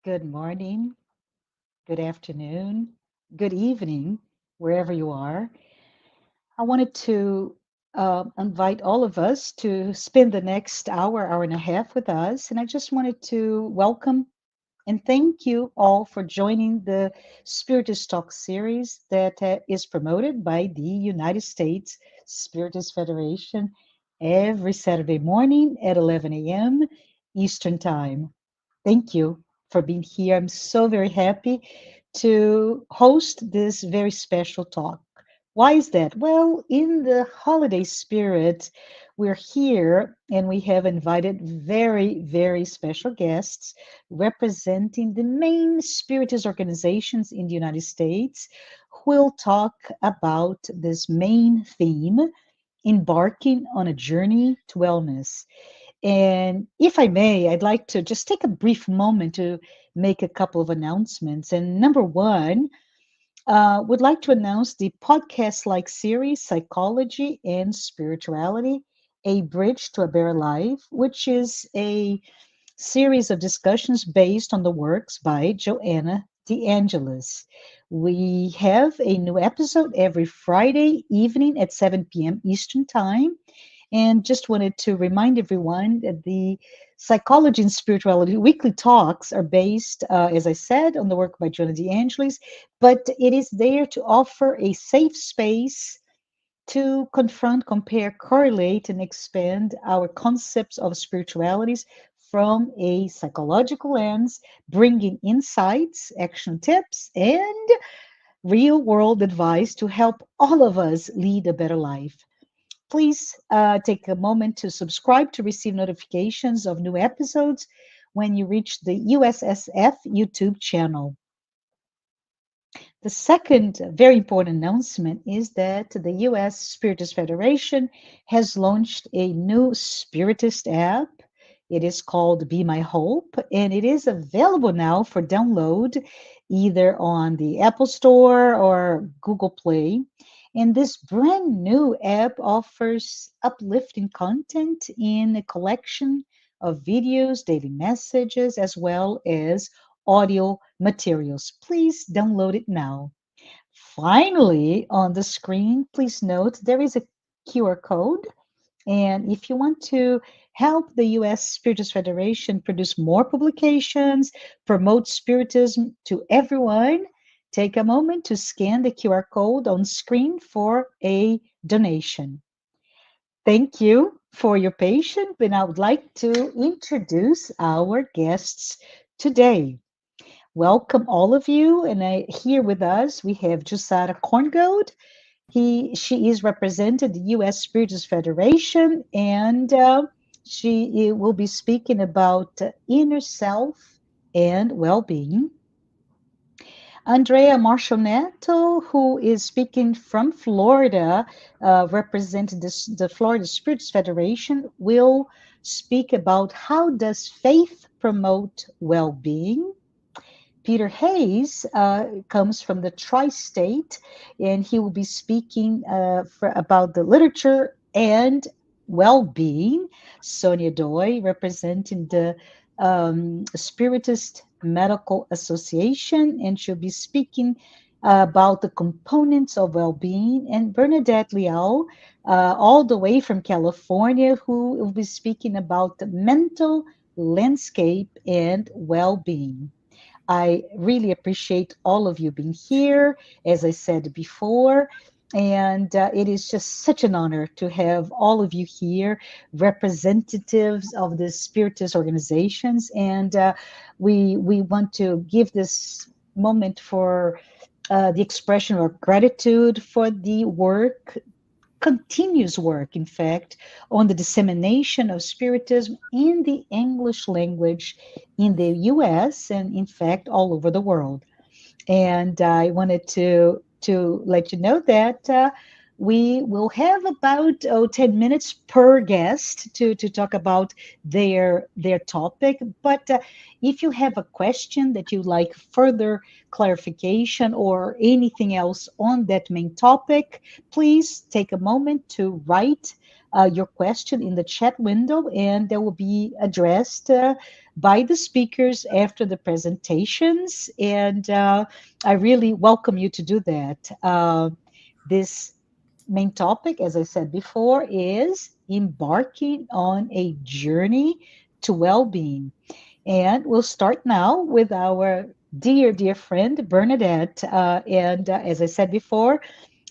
Good morning, good afternoon, good evening, wherever you are. I wanted to invite all of us to spend the next hour and a half with us. And I just wanted to welcome and thank you all for joining the Spiritist Talk series that is promoted by the United States Spiritist Federation every Saturday morning at 11 a.m. Eastern Time. Thank you for being here. I'm so very happy to host this very special talk. Why is that? Well, in the holiday spirit, we're here and we have invited very, very special guests representing the main Spiritist organizations in the United States who will talk about this main theme, embarking on a journey to wellness. And if I may, I'd like to just take a brief moment to make a couple of announcements. And number one, would like to announce the podcast-like series, Psychology and Spirituality, A Bridge to a Better Life, which is a series of discussions based on the works by Joanna DeAngelis. We have a new episode every Friday evening at 7 p.m. Eastern Time. And just wanted to remind everyone that the Psychology and Spirituality weekly talks are based, as I said, on the work by Jonah DeAngelis, but it is there to offer a safe space to confront, compare, correlate, and expand our concepts of spiritualities from a psychological lens, bringing insights, action tips, and real world advice to help all of us lead a better life. Please take a moment to subscribe to receive notifications of new episodes when you reach the USSF YouTube channel. The second very important announcement is that the US Spiritist Federation has launched a new Spiritist app. It is called Be My Hope, and it is available now for download either on the Apple Store or Google Play. And this brand new app offers uplifting content in a collection of videos, daily messages, as well as audio materials. Please download it now. Finally, on the screen, please note there is a QR code. And if you want to help the US Spiritist Federation produce more publications, promote Spiritism to everyone, take a moment to scan the QR code on screen for a donation. Thank you for your patience, and I would like to introduce our guests today. Welcome all of you, and here with us we have Jusara Korngold. She is represented the U.S. Spiritist Federation, and she will be speaking about inner self and well-being. Andrea Marcionetto, who is speaking from Florida, representing the Florida Spiritist Federation, will speak about how does faith promote well-being. Peter Hayes comes from the tri-state, and he will be speaking about the literature and well-being. Sonia Doi, representing the Spiritist Medical Association, and she'll be speaking about the components of well-being. And Bernadette Liao, all the way from California, who will be speaking about the mental landscape and well-being. I really appreciate all of you being here, as I said before. And it is just such an honor to have all of you here, representatives of the Spiritist organizations. And we want to give this moment for the expression of gratitude for the work, continuous work, in fact, on the dissemination of Spiritism in the English language in the US and, in fact, all over the world. And I wanted to let you know that we will have about 10 minutes per guest to talk about their topic. But if you have a question that you'd like further clarification or anything else on that main topic, please take a moment to write your question in the chat window, and they will be addressed by the speakers after the presentations. And I really welcome you to do that. This main topic, as I said before, is embarking on a journey to well-being. And we'll start now with our dear friend, Bernadette. And as I said before,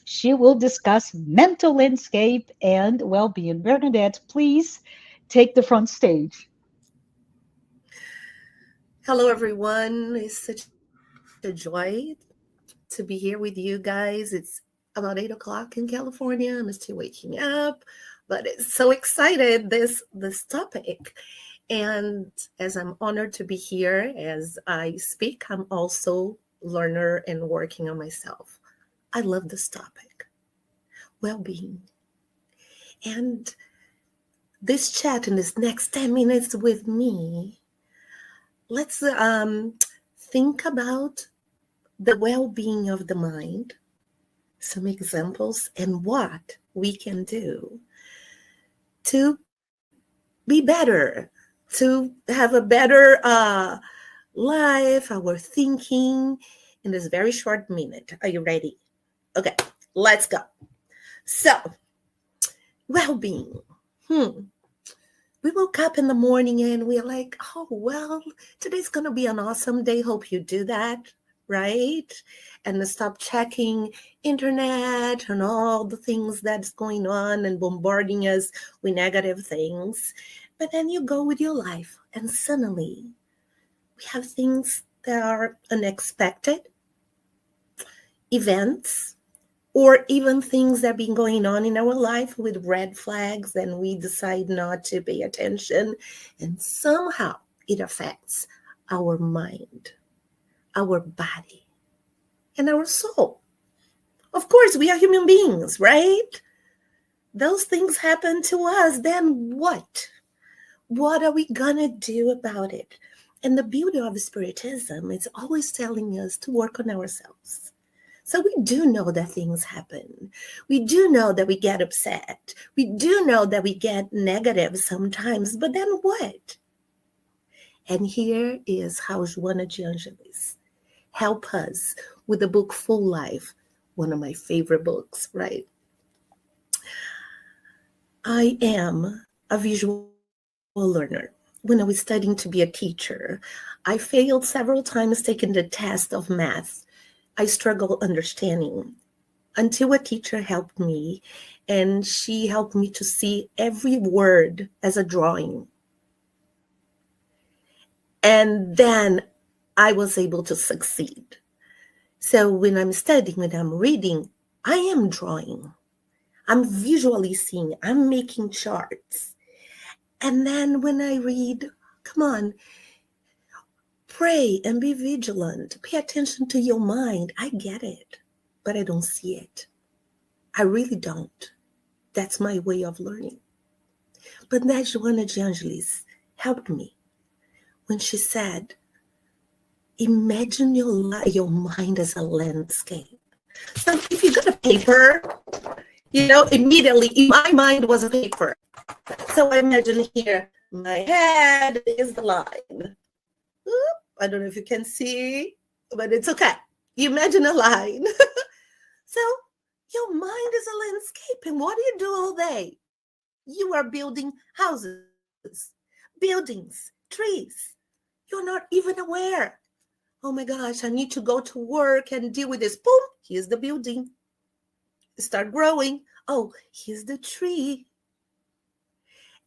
she will discuss mental landscape and well-being. Bernadette, please take the front stage. Hello, everyone. It's such a joy to be here with you guys. It's about 8 o'clock in California. I'm still waking up, but it's so excited this topic. And as I'm honored to be here as I speak, I'm also learner and working on myself. I love this topic, well-being. And this chat in this next 10 minutes with me, let's think about the well-being of the mind, some examples, and what we can do to be better, to have a better life, our thinking in this very short minute. Are you ready? Okay, let's go. So, well-being. We woke up in the morning and we're like, oh, well, today's going to be an awesome day. Hope you do that, right? And stop checking internet and all the things that's going on and bombarding us with negative things. But then you go with your life and suddenly we have things that are unexpected, events, or even things that have been going on in our life with red flags, and we decide not to pay attention, and somehow it affects our mind, our body, and our soul. Of course, we are human beings, right? Those things happen to us. Then what? What are we gonna do about it? And the beauty of Spiritism is always telling us to work on ourselves. So we do know that things happen. We do know that we get upset. We do know that we get negative sometimes, but then what? And here is how Joana de Angelis help us with the book Full Life, one of my favorite books, right? I am a visual learner. When I was studying to be a teacher, I failed several times taking the test of math. I struggle understanding until a teacher helped me, and she helped me to see every word as a drawing. And then I was able to succeed. So when I'm studying, when I'm reading, I am drawing. I'm visually seeing, I'm making charts. And then when I read, come on, pray and be vigilant. Pay attention to your mind. I get it, but I don't see it. I really don't. That's my way of learning. But that Joana de Angelis helped me when she said, imagine your mind as a landscape. So if you got a paper, immediately in my mind was a paper. So I imagine here, my head is the line. I don't know if you can see, but it's okay. You imagine a line. So your mind is a landscape. And what do you do all day? You are building houses, buildings, trees. You're not even aware. Oh my gosh, I need to go to work and deal with this. Boom, here's the building. Start growing. Oh, here's the tree.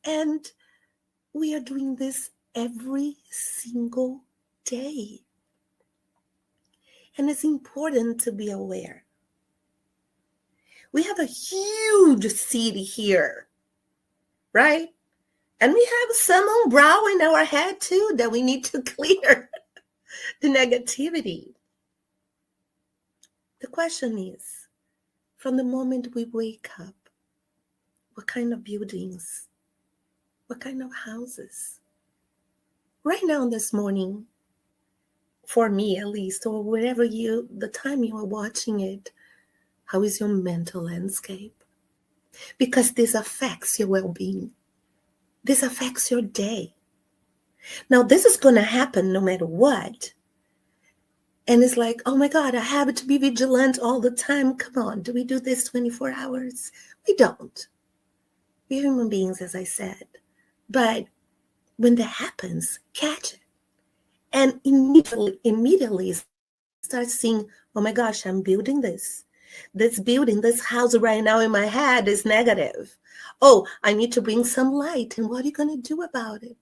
And we are doing this every single day. And it's important to be aware. We have a huge city here, right? And we have some brow in our head too that we need to clear the negativity. The question is, from the moment we wake up, what kind of buildings, what kind of houses? Right now this morning, for me at least, or wherever the time you are watching it, how is your mental landscape? because this affects your well-being. This affects your day. Now, this is going to happen no matter what. And it's like, oh my God, I have to be vigilant all the time. Come on, do we do this 24 hours? We don't. We're human beings, as I said. But when that happens, catch it. And immediately start seeing, oh my gosh, I'm building this. This house right now in my head is negative. Oh, I need to bring some light. And what are you going to do about it?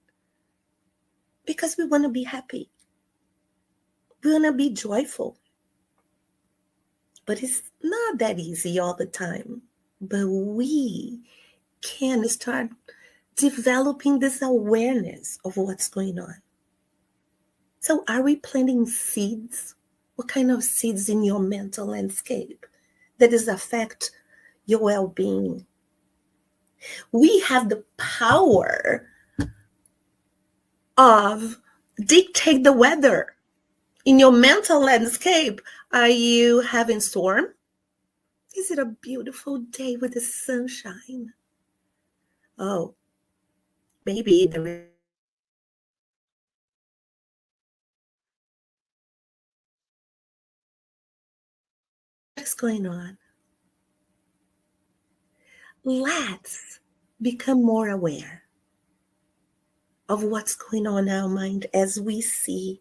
Because we want to be happy. We want to be joyful. But it's not that easy all the time. But we can start developing this awareness of what's going on. So are we planting seeds? What kind of seeds in your mental landscape that is affect your well-being? We have the power of dictate the weather in your mental landscape. Are you having storm? Is it a beautiful day with the sunshine? Oh, maybe there is going on. Let's become more aware of what's going on in our mind as we see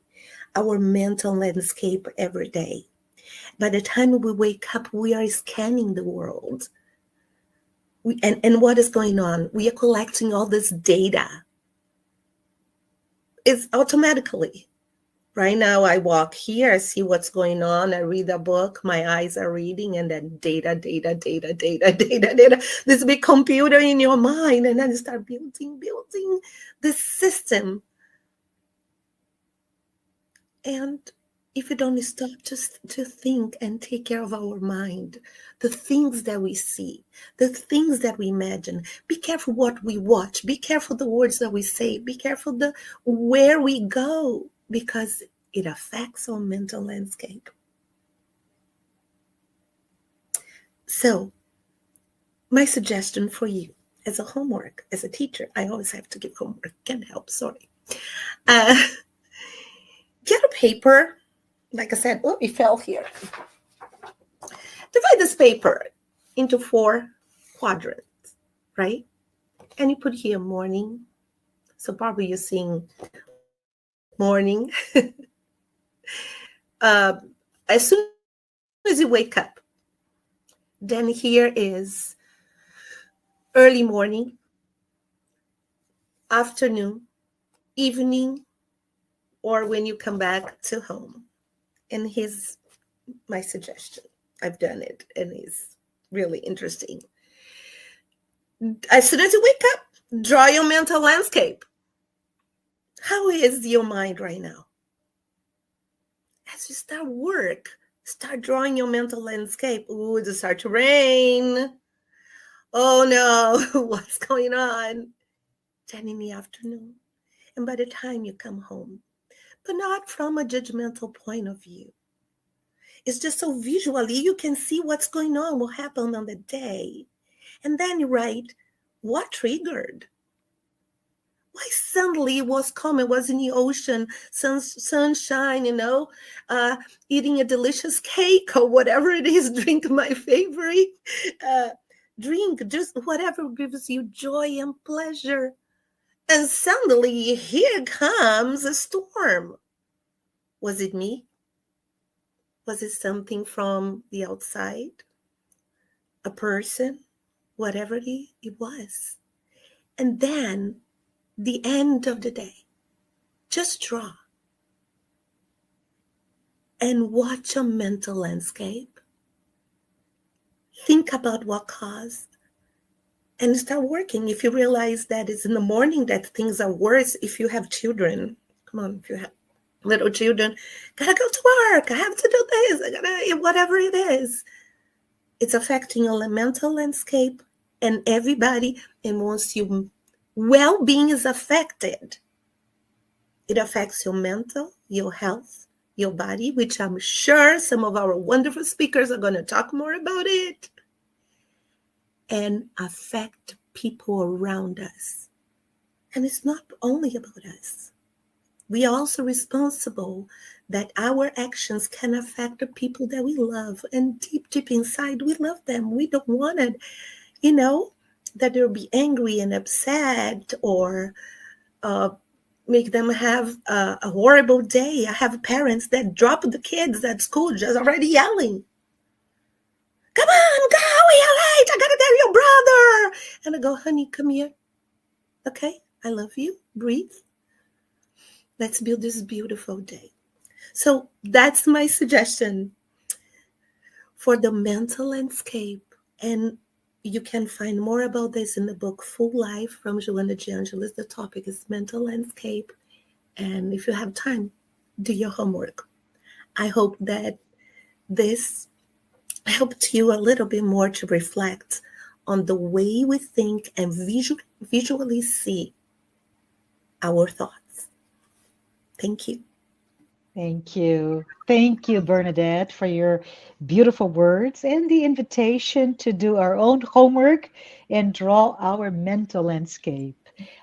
our mental landscape every day. By the time we wake up, we are scanning the world. And what is going on? We are collecting all this data. It's automatically. Right now, I walk here, I see what's going on, I read a book, my eyes are reading, and then data. This big computer in your mind, and then you start building this system. And if we don't stop just to think and take care of our mind, the things that we see, the things that we imagine, be careful what we watch, be careful the words that we say, be careful where we go, because it affects our mental landscape. So, my suggestion for you as a homework, as a teacher, I always have to give homework, can't help, sorry. Get a paper. Like I said, oh, it fell here. Divide this paper into 4 quadrants, right? And you put here morning. So probably you're seeing morning. As soon as you wake up, then here is early morning, afternoon, evening, or when you come back to home. And here's my suggestion. I've done it, and it's really interesting. As soon as you wake up, draw your mental landscape. How is your mind right now? As you start work, start drawing your mental landscape. Ooh, it starts to rain. Oh no, what's going on? Then in the afternoon, and by the time you come home, but not from a judgmental point of view. It's just so visually you can see what's going on, what happened on the day. And then you write, what triggered? Why suddenly it was calm? It was in the ocean, sunshine, eating a delicious cake or whatever it is, drink my favorite drink, just whatever gives you joy and pleasure. And suddenly here comes a storm. Was it me? Was it something from the outside? A person? Whatever it was. And then the end of the day, just draw and watch your mental landscape. Think about what caused and start working. If you realize that it's in the morning that things are worse, if you have children, come on, if you have little children, gotta go to work, I have to do this, I gotta, whatever it is. It's affecting your mental landscape and everybody. And once your well-being is affected, it affects your mental, your health, your body, which I'm sure some of our wonderful speakers are going to talk more about it. and affect people around us. And it's not only about us. We are also responsible that our actions can affect the people that we love. And deep, deep inside, we love them. We don't want it, that they'll be angry and upset or make them have a horrible day. I have parents that drop the kids at school just already yelling. Come on, go, we are late. I gotta tell your brother. And I go, honey, come here. Okay, I love you. Breathe. Let's build this beautiful day. So that's my suggestion for the mental landscape. And you can find more about this in the book Full Life from Joanna de Angelis. The topic is mental landscape. And if you have time, do your homework. I hope that this helped you a little bit more to reflect on the way we think and visually see our thoughts. Thank you. Thank you. Thank you, Bernadette, for your beautiful words and the invitation to do our own homework and draw our mental landscape.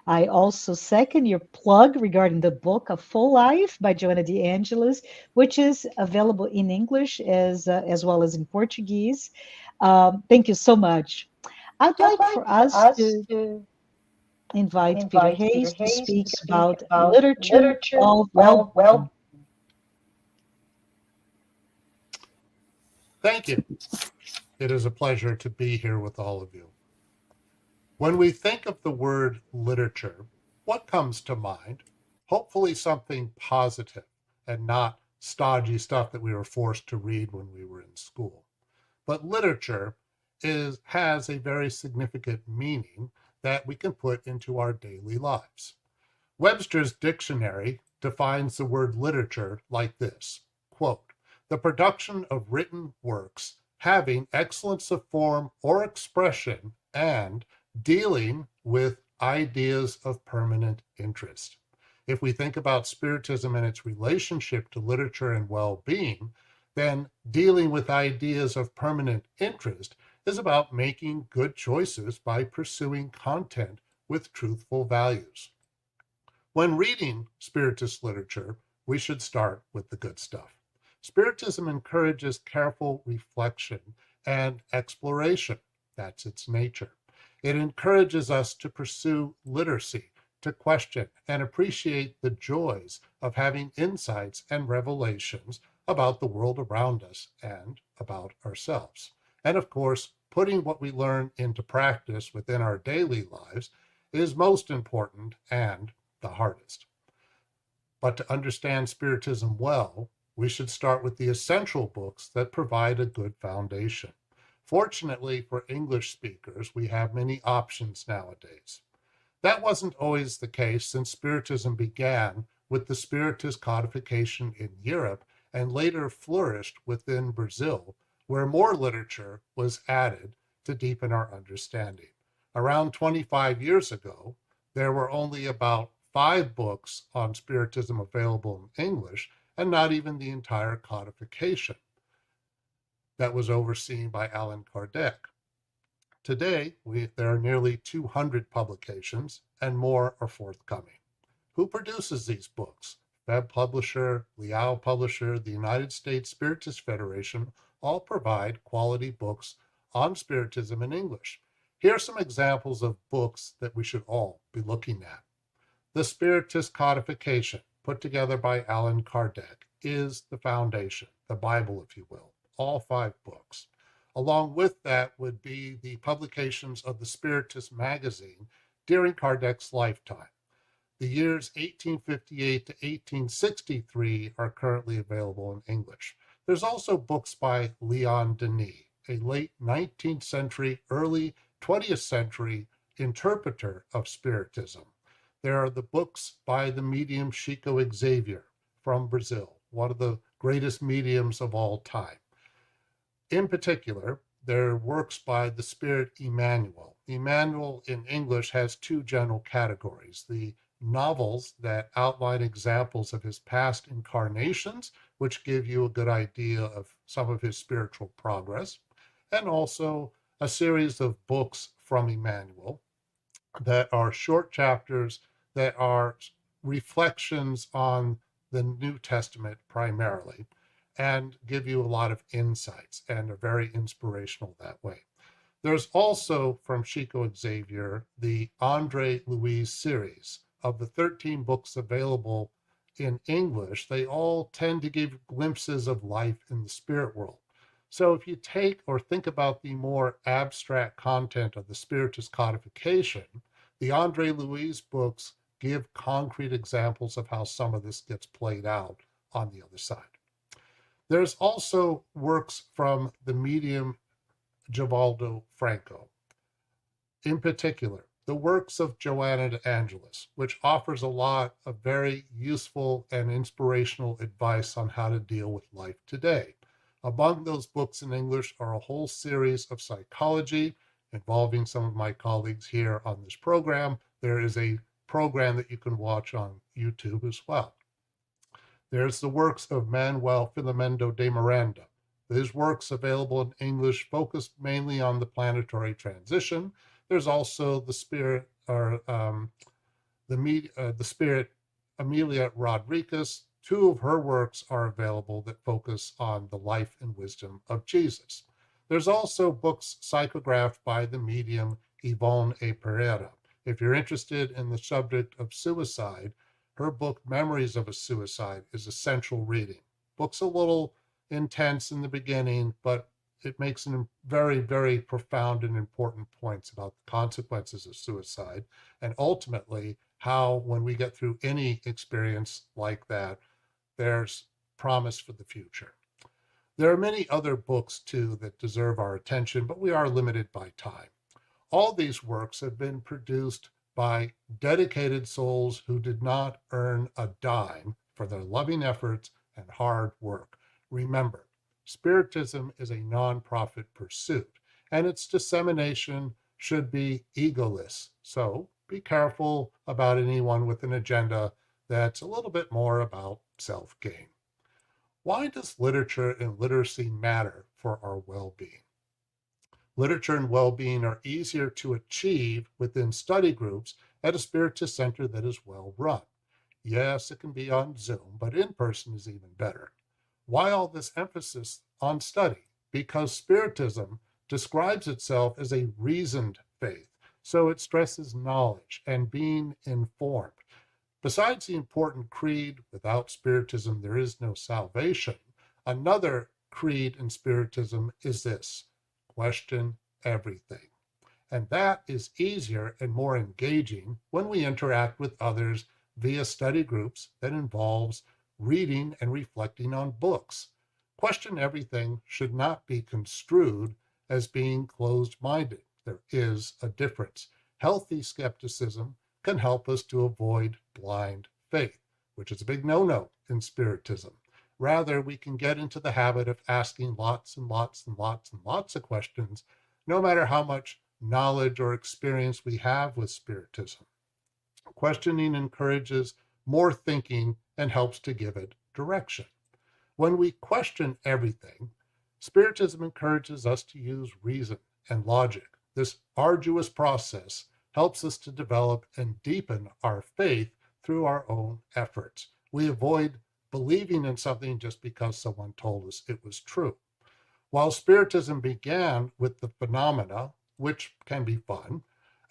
I also second your plug regarding the book A Full Life by Joanna de Angelis, which is available in English as well as in Portuguese. Thank you so much. I'd like for us to invite Peter Hayes to speak about literature of well-being. Thank you. It is a pleasure to be here with all of you. When we think of the word literature, what comes to mind? Hopefully something positive and not stodgy stuff that we were forced to read when we were in school. But literature has a very significant meaning that we can put into our daily lives. Webster's dictionary defines the word literature like this, quote, the production of written works having excellence of form or expression and dealing with ideas of permanent interest. If we think about Spiritism and its relationship to literature and well-being, then dealing with ideas of permanent interest is about making good choices by pursuing content with truthful values. When reading Spiritist literature, we should start with the good stuff. Spiritism encourages careful reflection and exploration. That's its nature. It encourages us to pursue literacy, to question and appreciate the joys of having insights and revelations about the world around us and about ourselves. And of course, putting what we learn into practice within our daily lives is most important and the hardest. But to understand Spiritism well, we should start with the essential books that provide a good foundation. Fortunately for English speakers, we have many options nowadays. That wasn't always the case since Spiritism began with the Spiritist codification in Europe and later flourished within Brazil, where more literature was added to deepen our understanding. Around 25 years ago, there were only about 5 books on Spiritism available in English, and not even the entire codification that was overseen by Allan Kardec. Today, there are nearly 200 publications, and more are forthcoming. Who produces these books? Web Publisher, Liao Publisher, the United States Spiritist Federation all provide quality books on Spiritism in English. Here are some examples of books that we should all be looking at. The Spiritist Codification, put together by Allan Kardec, is the foundation, the Bible, if you will, all 5 books. Along with that would be the publications of the Spiritist magazine during Kardec's lifetime. The years 1858 to 1863 are currently available in English. There's also books by Leon Denis, a late 19th century, early 20th century interpreter of Spiritism. There are the books by the medium Chico Xavier from Brazil, one of the greatest mediums of all time. In particular, there are works by the Spirit Emmanuel. Emmanuel in English has 2 general categories: the novels that outline examples of his past incarnations, which give you a good idea of some of his spiritual progress, and also a series of books from Emmanuel that are short chapters that are reflections on the New Testament primarily, and give you a lot of insights and are very inspirational that way. There's also from Chico Xavier the Andre Louise series. Of the 13 books available in English, they all tend to give glimpses of life in the spirit world. So if you take or think about the more abstract content of the Spiritist codification, the Andre Louise books give concrete examples of how some of this gets played out on the other side. There's also works from the medium Givaldo Franco. In particular, the works of Joanna de Angelis, which offers a lot of very useful and inspirational advice on how to deal with life today. Among those books in English are a whole series of psychology involving some of my colleagues here on this program. There is a program that you can watch on YouTube as well. There's the works of Manuel Filomeno de Miranda. His works available in English focus mainly on the planetary transition. There's also the Spirit, the Spirit Amelia Rodriguez. Two of her works are available that focus on the life and wisdom of Jesus. There's also books psychographed by the medium Yvonne A. Pereira. If you're interested in the subject of suicide, her book Memories of a Suicide is essential reading. Book's a little intense in the beginning, but it makes some very, very profound and important points about the consequences of suicide, and ultimately how, when we get through any experience like that, there's promise for the future. There are many other books, too, that deserve our attention, but we are limited by time. All these works have been produced by dedicated souls who did not earn a dime for their loving efforts and hard work. Remember, Spiritism is a nonprofit pursuit, and its dissemination should be egoless. So be careful about anyone with an agenda that's a little bit more about self-gain. Why does literature and literacy matter for our well-being? Literature and well-being are easier to achieve within study groups at a Spiritist center that is well run. Yes, it can be on Zoom, but in person is even better. Why all this emphasis on study? Because Spiritism describes itself as a reasoned faith, so it stresses knowledge and being informed. Besides the important creed, without Spiritism there is no salvation, another creed in Spiritism is this: question everything. And that is easier and more engaging when we interact with others via study groups that involves reading and reflecting on books. Question everything should not be construed as being closed-minded. There is a difference. Healthy skepticism can help us to avoid blind faith, which is a big no-no in Spiritism. Rather, we can get into the habit of asking lots and lots and lots and lots of questions, no matter how much knowledge or experience we have with Spiritism. Questioning encourages more thinking and helps to give it direction. When we question everything, Spiritism encourages us to use reason and logic. This arduous process helps us to develop and deepen our faith through our own efforts. We avoid believing in something just because someone told us it was true. While Spiritism began with the phenomena, which can be fun,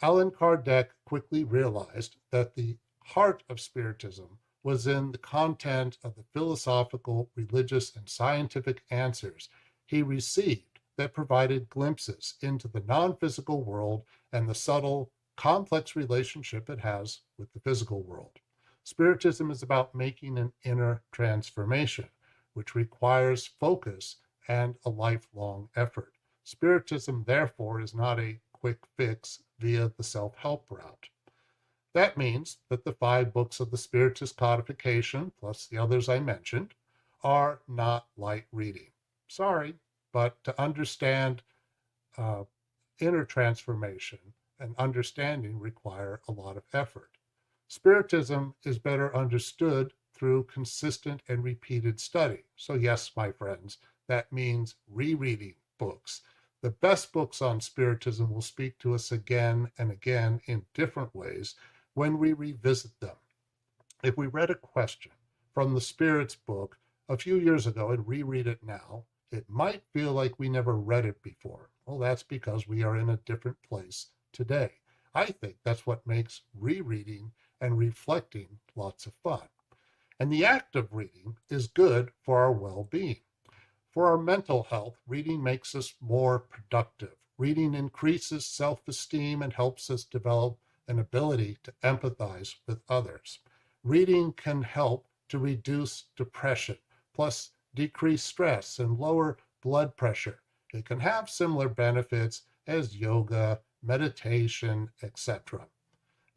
Allan Kardec quickly realized that the heart of Spiritism was in the content of the philosophical, religious, and scientific answers he received that provided glimpses into the non-physical world and the subtle, complex relationship it has with the physical world. Spiritism is about making an inner transformation, which requires focus and a lifelong effort. Spiritism, therefore, is not a quick fix via the self-help route. That means that the 5 books of the Spiritist codification, plus the others I mentioned, are not light reading. Sorry, but to understand inner transformation and understanding require a lot of effort. Spiritism is better understood through consistent and repeated study. So yes, my friends, that means rereading books. The best books on Spiritism will speak to us again and again in different ways when we revisit them. If we read a question from the Spirits book a few years ago and reread it now, it might feel like we never read it before. Well, that's because we are in a different place today. I think that's what makes rereading and reflecting lots of fun. And the act of reading is good for our well-being. For our mental health, reading makes us more productive. Reading increases self-esteem and helps us develop an ability to empathize with others. Reading can help to reduce depression, plus decrease stress and lower blood pressure. It can have similar benefits as yoga, meditation, etc.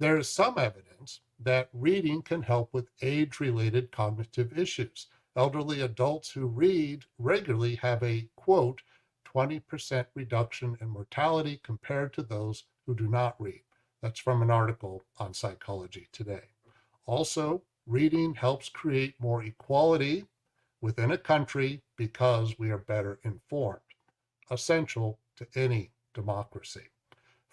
There is some evidence that reading can help with age-related cognitive issues. Elderly adults who read regularly have a, quote, 20% reduction in mortality compared to those who do not read. That's from an article on Psychology Today. Also, reading helps create more equality within a country because we are better informed, essential to any democracy.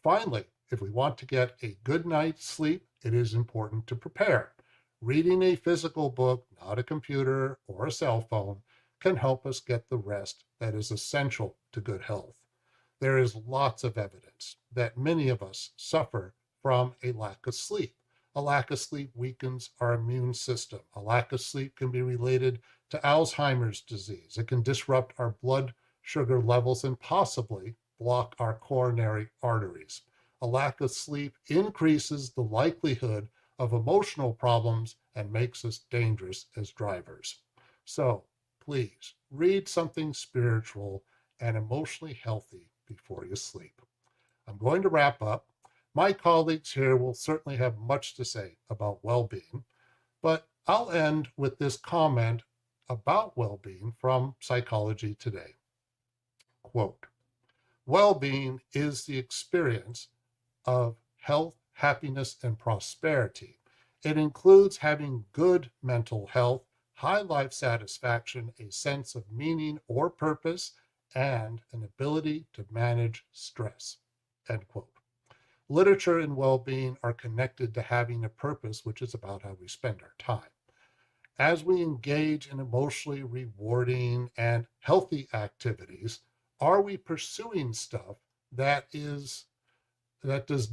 Finally, if we want to get a good night's sleep, it is important to prepare. Reading a physical book, not a computer or a cell phone, can help us get the rest that is essential to good health. There is lots of evidence that many of us suffer from a lack of sleep. A lack of sleep weakens our immune system. A lack of sleep can be related to Alzheimer's disease. It can disrupt our blood sugar levels and possibly block our coronary arteries. A lack of sleep increases the likelihood of emotional problems and makes us dangerous as drivers. So please read something spiritual and emotionally healthy before you sleep. I'm going to wrap up. My colleagues here will certainly have much to say about well-being, but I'll end with this comment about well-being from Psychology Today. Quote, well-being is the experience of health, happiness, and prosperity. It includes having good mental health, high life satisfaction, a sense of meaning or purpose, and an ability to manage stress. End quote. Literature and well-being are connected to having a purpose, which is about how we spend our time. As we engage in emotionally rewarding and healthy activities, are we pursuing stuff that does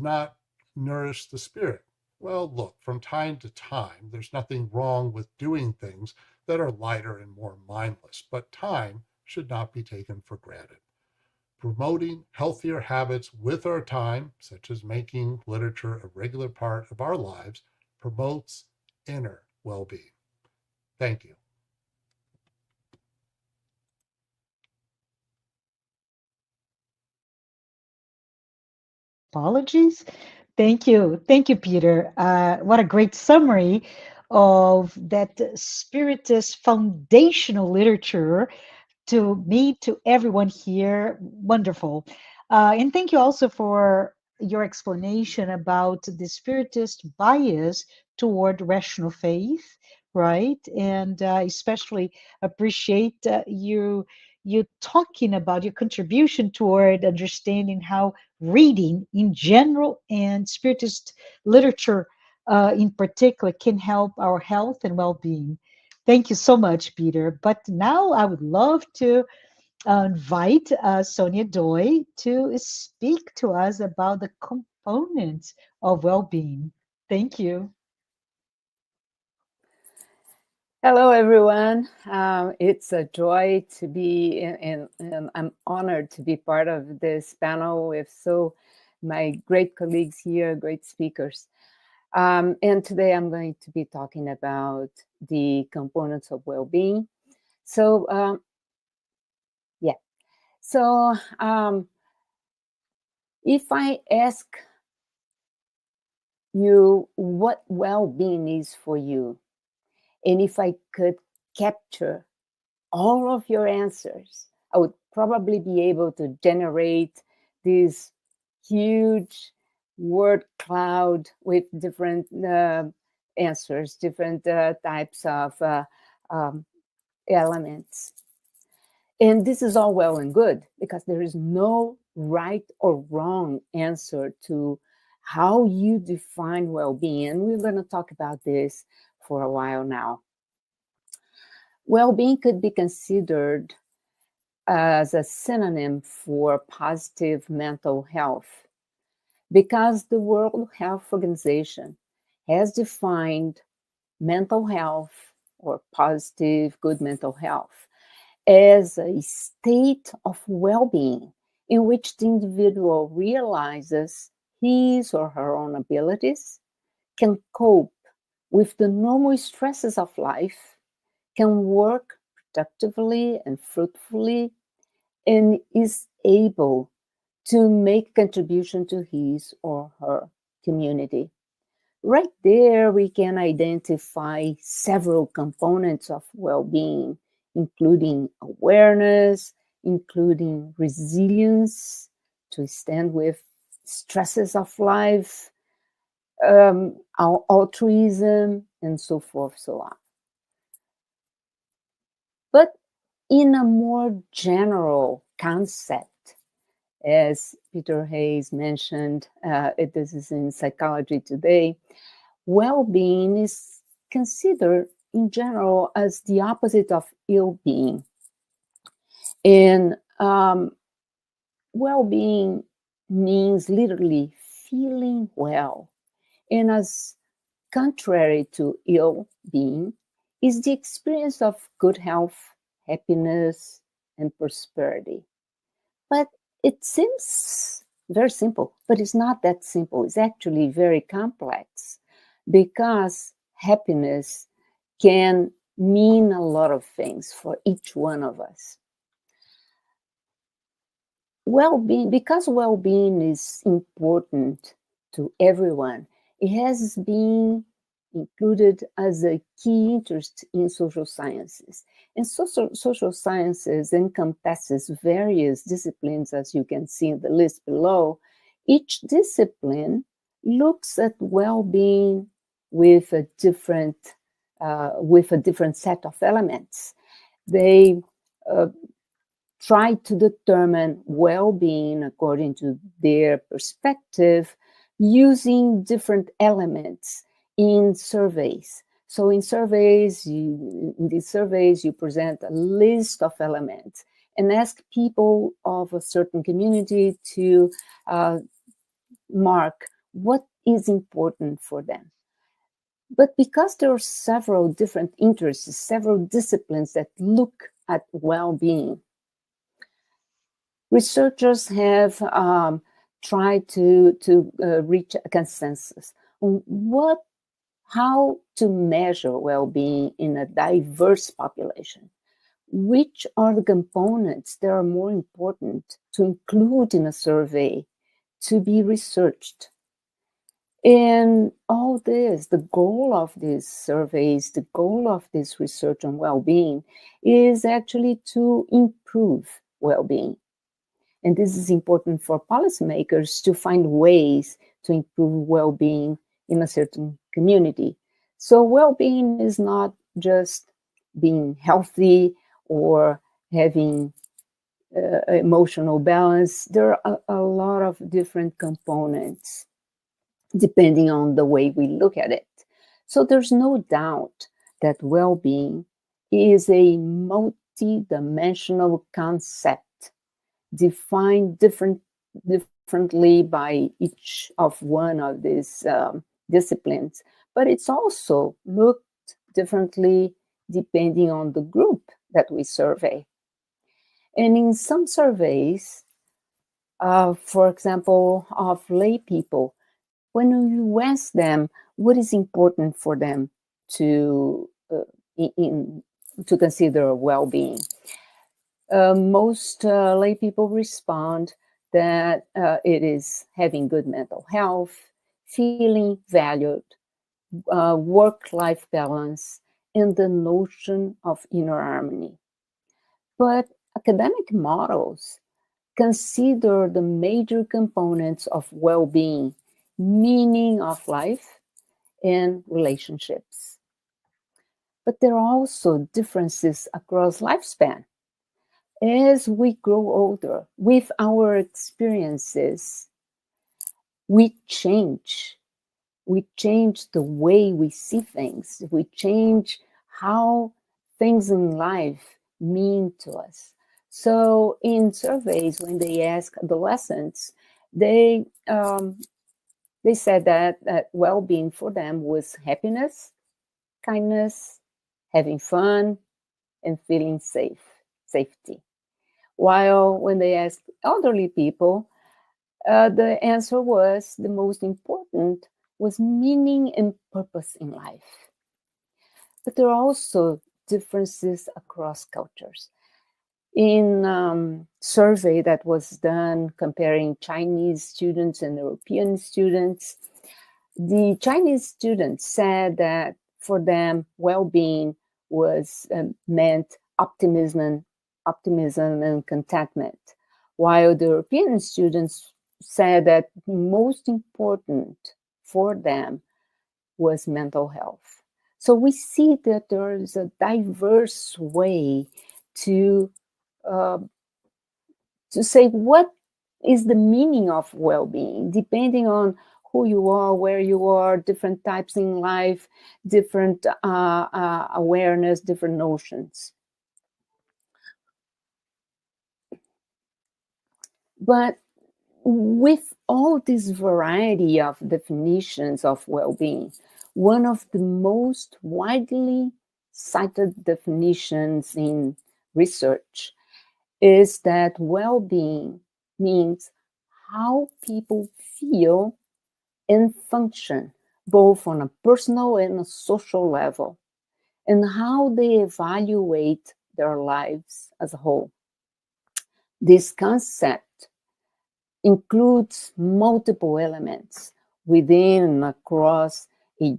not nourish the spirit? Well, look, from time to time, there's nothing wrong with doing things that are lighter and more mindless, but time should not be taken for granted. Promoting healthier habits with our time, such as making literature a regular part of our lives, promotes inner well-being. Thank you. Apologies. Thank you. Thank you, Peter. What a great summary of that Spiritist foundational literature to me, to everyone here. Wonderful. And thank you also for your explanation about the Spiritist bias toward rational faith, right? And especially appreciate you talking about your contribution toward understanding how reading in general and Spiritist literature in particular can help our health and well-being. Thank you so much, Peter. But now I would love to invite Sonia Doi to speak to us about the components of well-being. Thank you. Hello, everyone. It's a joy to be, and I'm honored to be part of this panel with my great colleagues here, great speakers. And today I'm going to be talking about the components of well-being. So, if I ask you what well-being is for you, and if I could capture all of your answers, I would probably be able to generate this huge word cloud with different answers, different types of elements. And this is all well and good because there is no right or wrong answer to how you define well-being. And we're going to talk about this for a while now. Well-being could be considered as a synonym for positive mental health because the World Health Organization has defined mental health or positive good mental health as a state of well-being in which the individual realizes his or her own abilities, can cope with the normal stresses of life, can work productively and fruitfully, and is able to make contribution to his or her community. Right there, we can identify several components of well-being, including awareness, including resilience to stand with stresses of life, altruism, and so forth, so on. But in a more general concept, as Peter Hayes mentioned, this is in Psychology Today, well-being is considered in general as the opposite of ill-being. And well-being means literally feeling well. And as contrary to ill-being is the experience of good health, happiness, and prosperity. But it seems very simple, but it's not that simple. It's actually very complex because happiness can mean a lot of things for each one of us. Well-being, because well-being is important to everyone, it has been included as a key interest in social sciences. And social sciences encompasses various disciplines, as you can see in the list below. Each discipline looks at well-being with a different set of elements. They try to determine well-being according to their perspective using different elements in surveys. So in these surveys, you present a list of elements and ask people of a certain community to mark what is important for them. But because there are several different interests, several disciplines that look at well-being, researchers have tried to reach a consensus on how to measure well-being in a diverse population. Which are the components that are more important to include in a survey to be researched? And all this, the goal of these surveys, the goal of this research on well-being is actually to improve well-being. And this is important for policymakers to find ways to improve well-being in a certain community. So well-being is not just being healthy or having emotional balance. There are a lot of different components depending on the way we look at it. So there's no doubt that well-being is a multi-dimensional concept defined differently by each of one of these disciplines, but it's also looked differently depending on the group that we survey. And in some surveys, for example, of lay people, when you ask them what is important for them to consider well-being, most lay people respond that it is having good mental health, feeling valued, work-life balance, and the notion of inner harmony. But academic models consider the major components of well-being, meaning of life, and relationships. But there are also differences across lifespan. as we grow older, with our experiences, we change. We change the way we see things. We change how things in life mean to us. So in surveys, when they ask adolescents, they said that well-being for them was happiness, kindness, having fun, and feeling safety. While when they asked elderly people, the answer was the most important was meaning and purpose in life. But there are also differences across cultures. In survey that was done comparing Chinese students and European students, the Chinese students said that for them, well-being was meant optimism and contentment, while the European students said that most important for them was mental health. So we see that there is a diverse way to say what is the meaning of well-being, depending on who you are, where you are, different types in life, different awareness, different notions. But with all this variety of definitions of well-being, one of the most widely cited definitions in research is that well-being means how people feel and function, both on a personal and a social level, and how they evaluate their lives as a whole. This concept includes multiple elements within and across the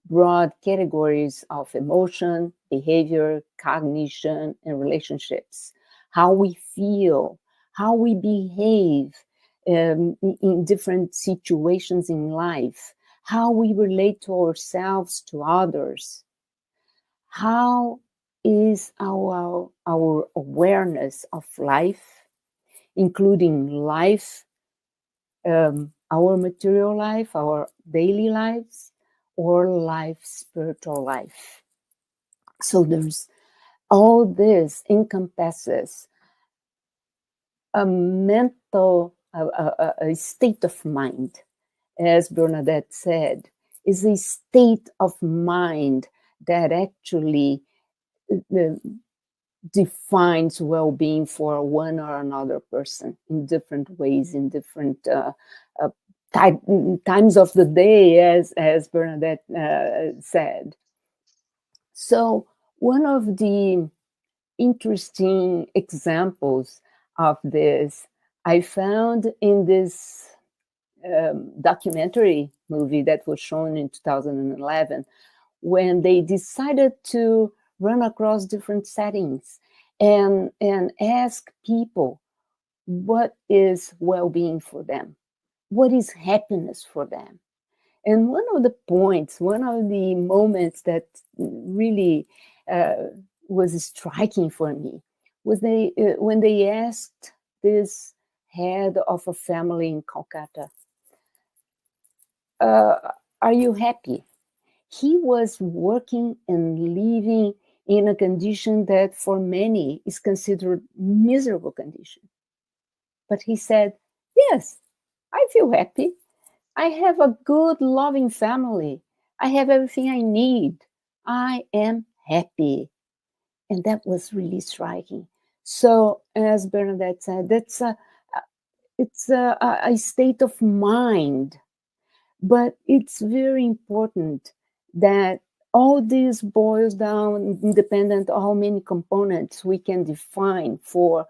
broad categories of emotion, behavior, cognition, and relationships. How we feel, how we behave in different situations in life, how we relate to ourselves, to others, how is our awareness of life, including life, our material life, our daily lives, or life, spiritual life. So there's all this encompasses a mental, a state of mind, as Bernadette said, is a state of mind that actually defines well-being for one or another person in different ways, in different times of the day, as Bernadette said. So one of the interesting examples of this I found in this documentary movie that was shown in 2011, when they decided to run across different settings and ask people what is well-being for them, what is happiness for them. And one of the points, one of the moments that really was striking for me was when they asked this head of a family in Calcutta, are you happy? He was working and living in a condition that for many is considered miserable condition. But he said, yes, I feel happy. I have a good, loving family. I have everything I need. I am happy. And that was really striking. So, as Bernadette said, it's a state of mind. But it's very important that all this boils down, independent of how many components we can define for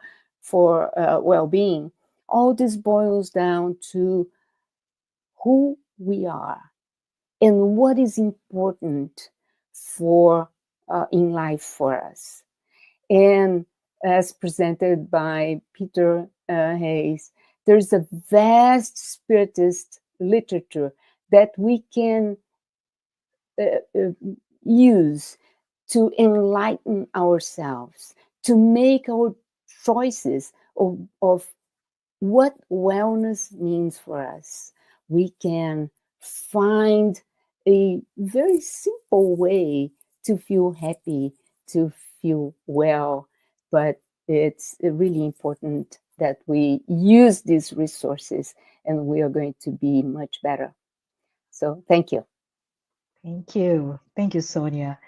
well-being, all this boils down to who we are and what is important for in life for us. And as presented by Peter Hayes, there's a vast spiritist literature that we can use to enlighten ourselves, to make our choices of what wellness means for us. We can find a very simple way to feel happy, to feel well, but it's really important that we use these resources, and we are going to be much better. So thank you. Thank you. Thank you, Sonia.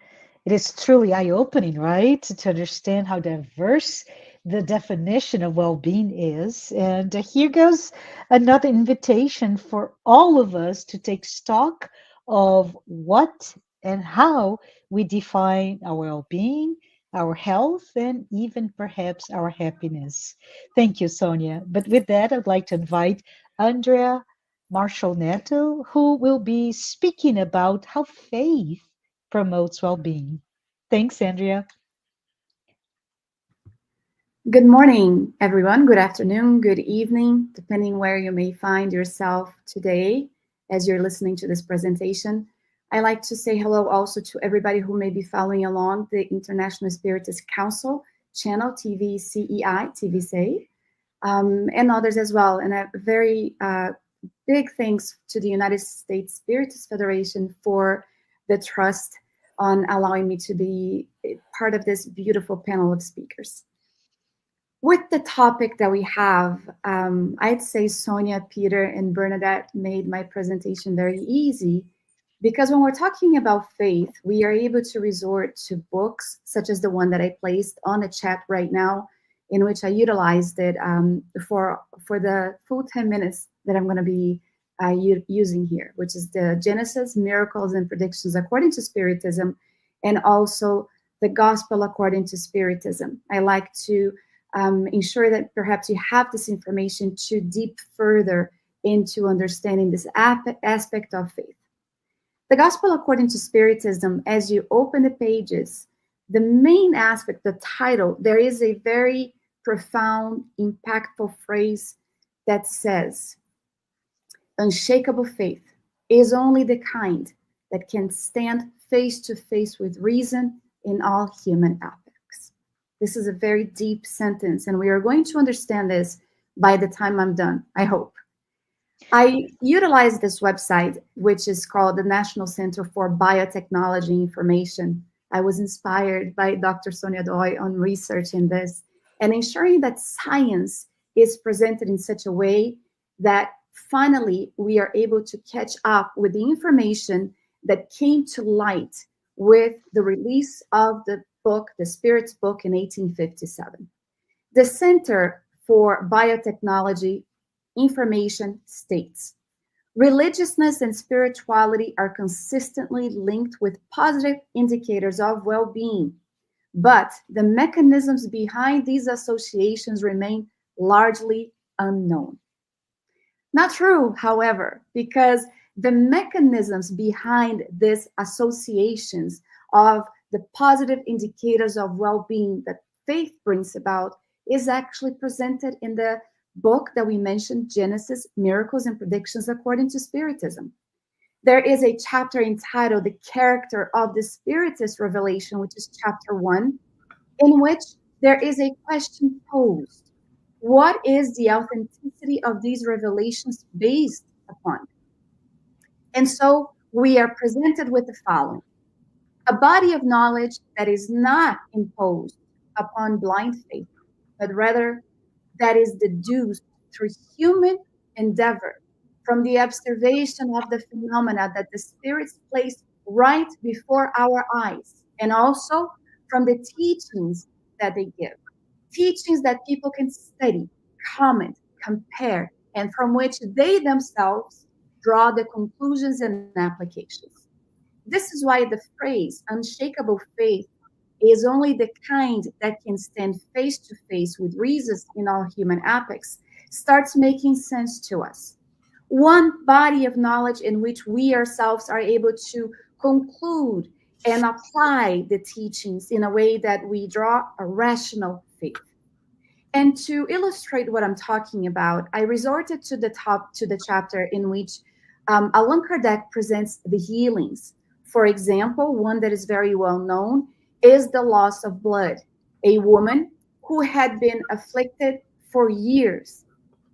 It is truly eye-opening, right, to understand how diverse the definition of well-being is. And here goes another invitation for all of us to take stock of what and how we define our well-being, our health, and even perhaps our happiness. Thank you, Sonia. But with that, I'd like to invite Andrea Marshall Neto, who will be speaking about how faith promotes well-being. Thanks, Andrea. Good morning, everyone. Good afternoon, good evening, depending where you may find yourself today as you're listening to this presentation. I like to say hello also to everybody who may be following along the International Spiritist Council channel, TVCEI, TVCEI, and others as well. And a very big thanks to the United States Spiritist Federation for the trust on allowing me to be part of this beautiful panel of speakers. With the topic that we have, I'd say Sonia, Peter, and Bernadette made my presentation very easy, because when we're talking about faith, we are able to resort to books such as the one that I placed on the chat right now, in which I utilized it for the full 10 minutes that I'm going to be using here, which is the Genesis, Miracles, and Predictions According to Spiritism, and also the Gospel According to Spiritism. I like to ensure that perhaps you have this information to deep further into understanding this aspect of faith. The Gospel According to Spiritism, as you open the pages, the main aspect, the title, there is a very profound, impactful phrase that says, unshakable faith is only the kind that can stand face to face with reason in all human aspects. This is a very deep sentence, and we are going to understand this by the time I'm done, I hope. I utilized this website, which is called the National Center for Biotechnology Information. I was inspired by Dr. Sonia Doi on researching this and ensuring that science is presented in such a way that finally we are able to catch up with the information that came to light with the release of the book, the Spirit's book, in 1857. The Center for Biotechnology Information states, religiousness and spirituality are consistently linked with positive indicators of well-being, but the mechanisms behind these associations remain largely unknown. Not true, however, because the mechanisms behind these associations of the positive indicators of well-being that faith brings about is actually presented in the book that we mentioned, Genesis, Miracles, and Predictions According to Spiritism. There is a chapter entitled The Character of the Spiritist Revelation, which is chapter 1, in which there is a question posed. What is the authenticity of these revelations based upon? And so we are presented with the following. A body of knowledge that is not imposed upon blind faith, but rather that is deduced through human endeavor from the observation of the phenomena that the spirits place right before our eyes, and also from the teachings that they give. Teachings that people can study, comment, compare, and from which they themselves draw the conclusions and applications. This is why the phrase unshakable faith is only the kind that can stand face to face with reasons in all human epochs starts making sense to us. One body of knowledge in which we ourselves are able to conclude and apply the teachings in a way that we draw a rational faith. And to illustrate what I'm talking about, I resorted to the chapter in which Allan Kardec presents the healings. For example, one that is very well known is the loss of blood. A woman who had been afflicted for years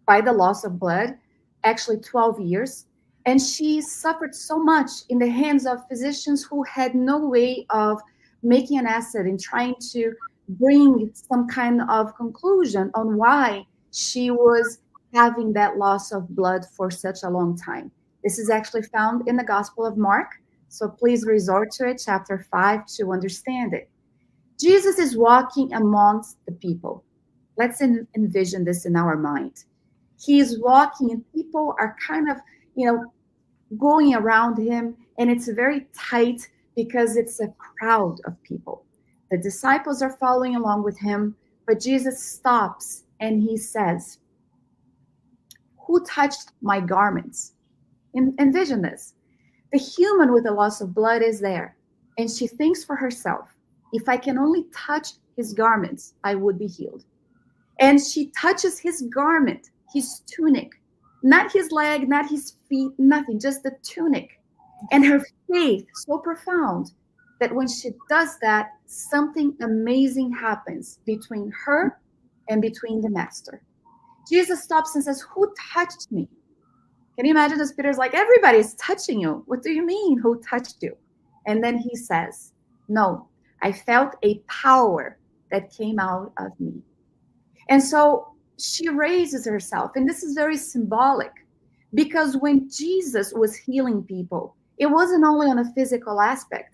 by the loss of blood, actually 12 years. And she suffered so much in the hands of physicians who had no way of making an answer and trying to bring some kind of conclusion on why she was having that loss of blood for such a long time. This is actually found in the Gospel of Mark, so please resort to it, chapter 5, to understand it. Jesus is walking amongst the people. Let's envision this in our mind. He is walking and people are kind of, going around him, and it's very tight because it's a crowd of people. The disciples are following along with him, but Jesus stops and he says, "Who touched my garments?" Envision this. The human with the loss of blood is there, and she thinks for herself, if I can only touch his garments, I would be healed. And she touches his garment, his tunic, not his leg, not his feet, nothing, just the tunic. And her faith so profound that when she does that, something amazing happens between her and between the master. Jesus stops and says, "Who touched me?" Can you imagine this? Peter's like, "Everybody's touching you. What do you mean, who touched you?" And then he says, "No, I felt a power that came out of me." And so she raises herself. And this is very symbolic because when Jesus was healing people, it wasn't only on a physical aspect.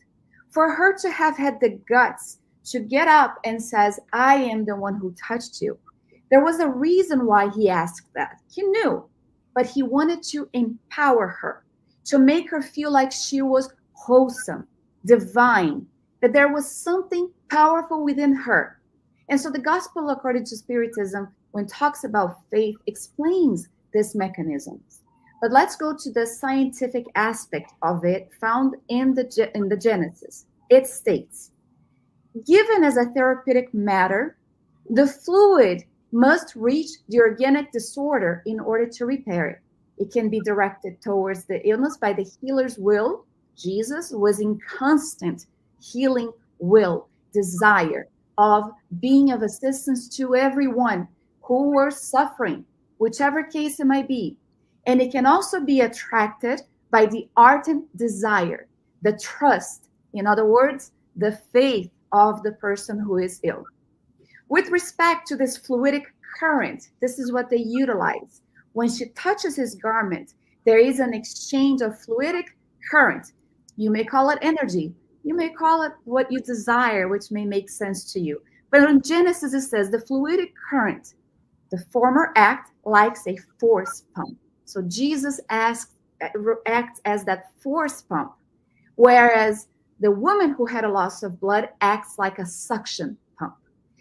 For her to have had the guts to get up and says, "I am the one who touched you," there was a reason why he asked that. He knew, but he wanted to empower her, to make her feel like she was wholesome, divine, that there was something powerful within her. And so the gospel according to Spiritism, when it talks about faith, explains this mechanisms. But let's go to the scientific aspect of it found in the Genesis. It states, given as a therapeutic matter, the fluid must reach the organic disorder in order to repair it. It can be directed towards the illness by the healer's will. Jesus was in constant healing will, desire of being of assistance to everyone who were suffering, whichever case it might be. And it can also be attracted by the ardent desire, the trust, in other words, the faith of the person who is ill. With respect to this fluidic current, this is what they utilize. When she touches his garment, there is an exchange of fluidic current. You may call it energy. You may call it what you desire, which may make sense to you. But in Genesis, it says the fluidic current, the former act likes a force pump. So Jesus acts as that force pump, whereas the woman who had a loss of blood acts like a suction pump.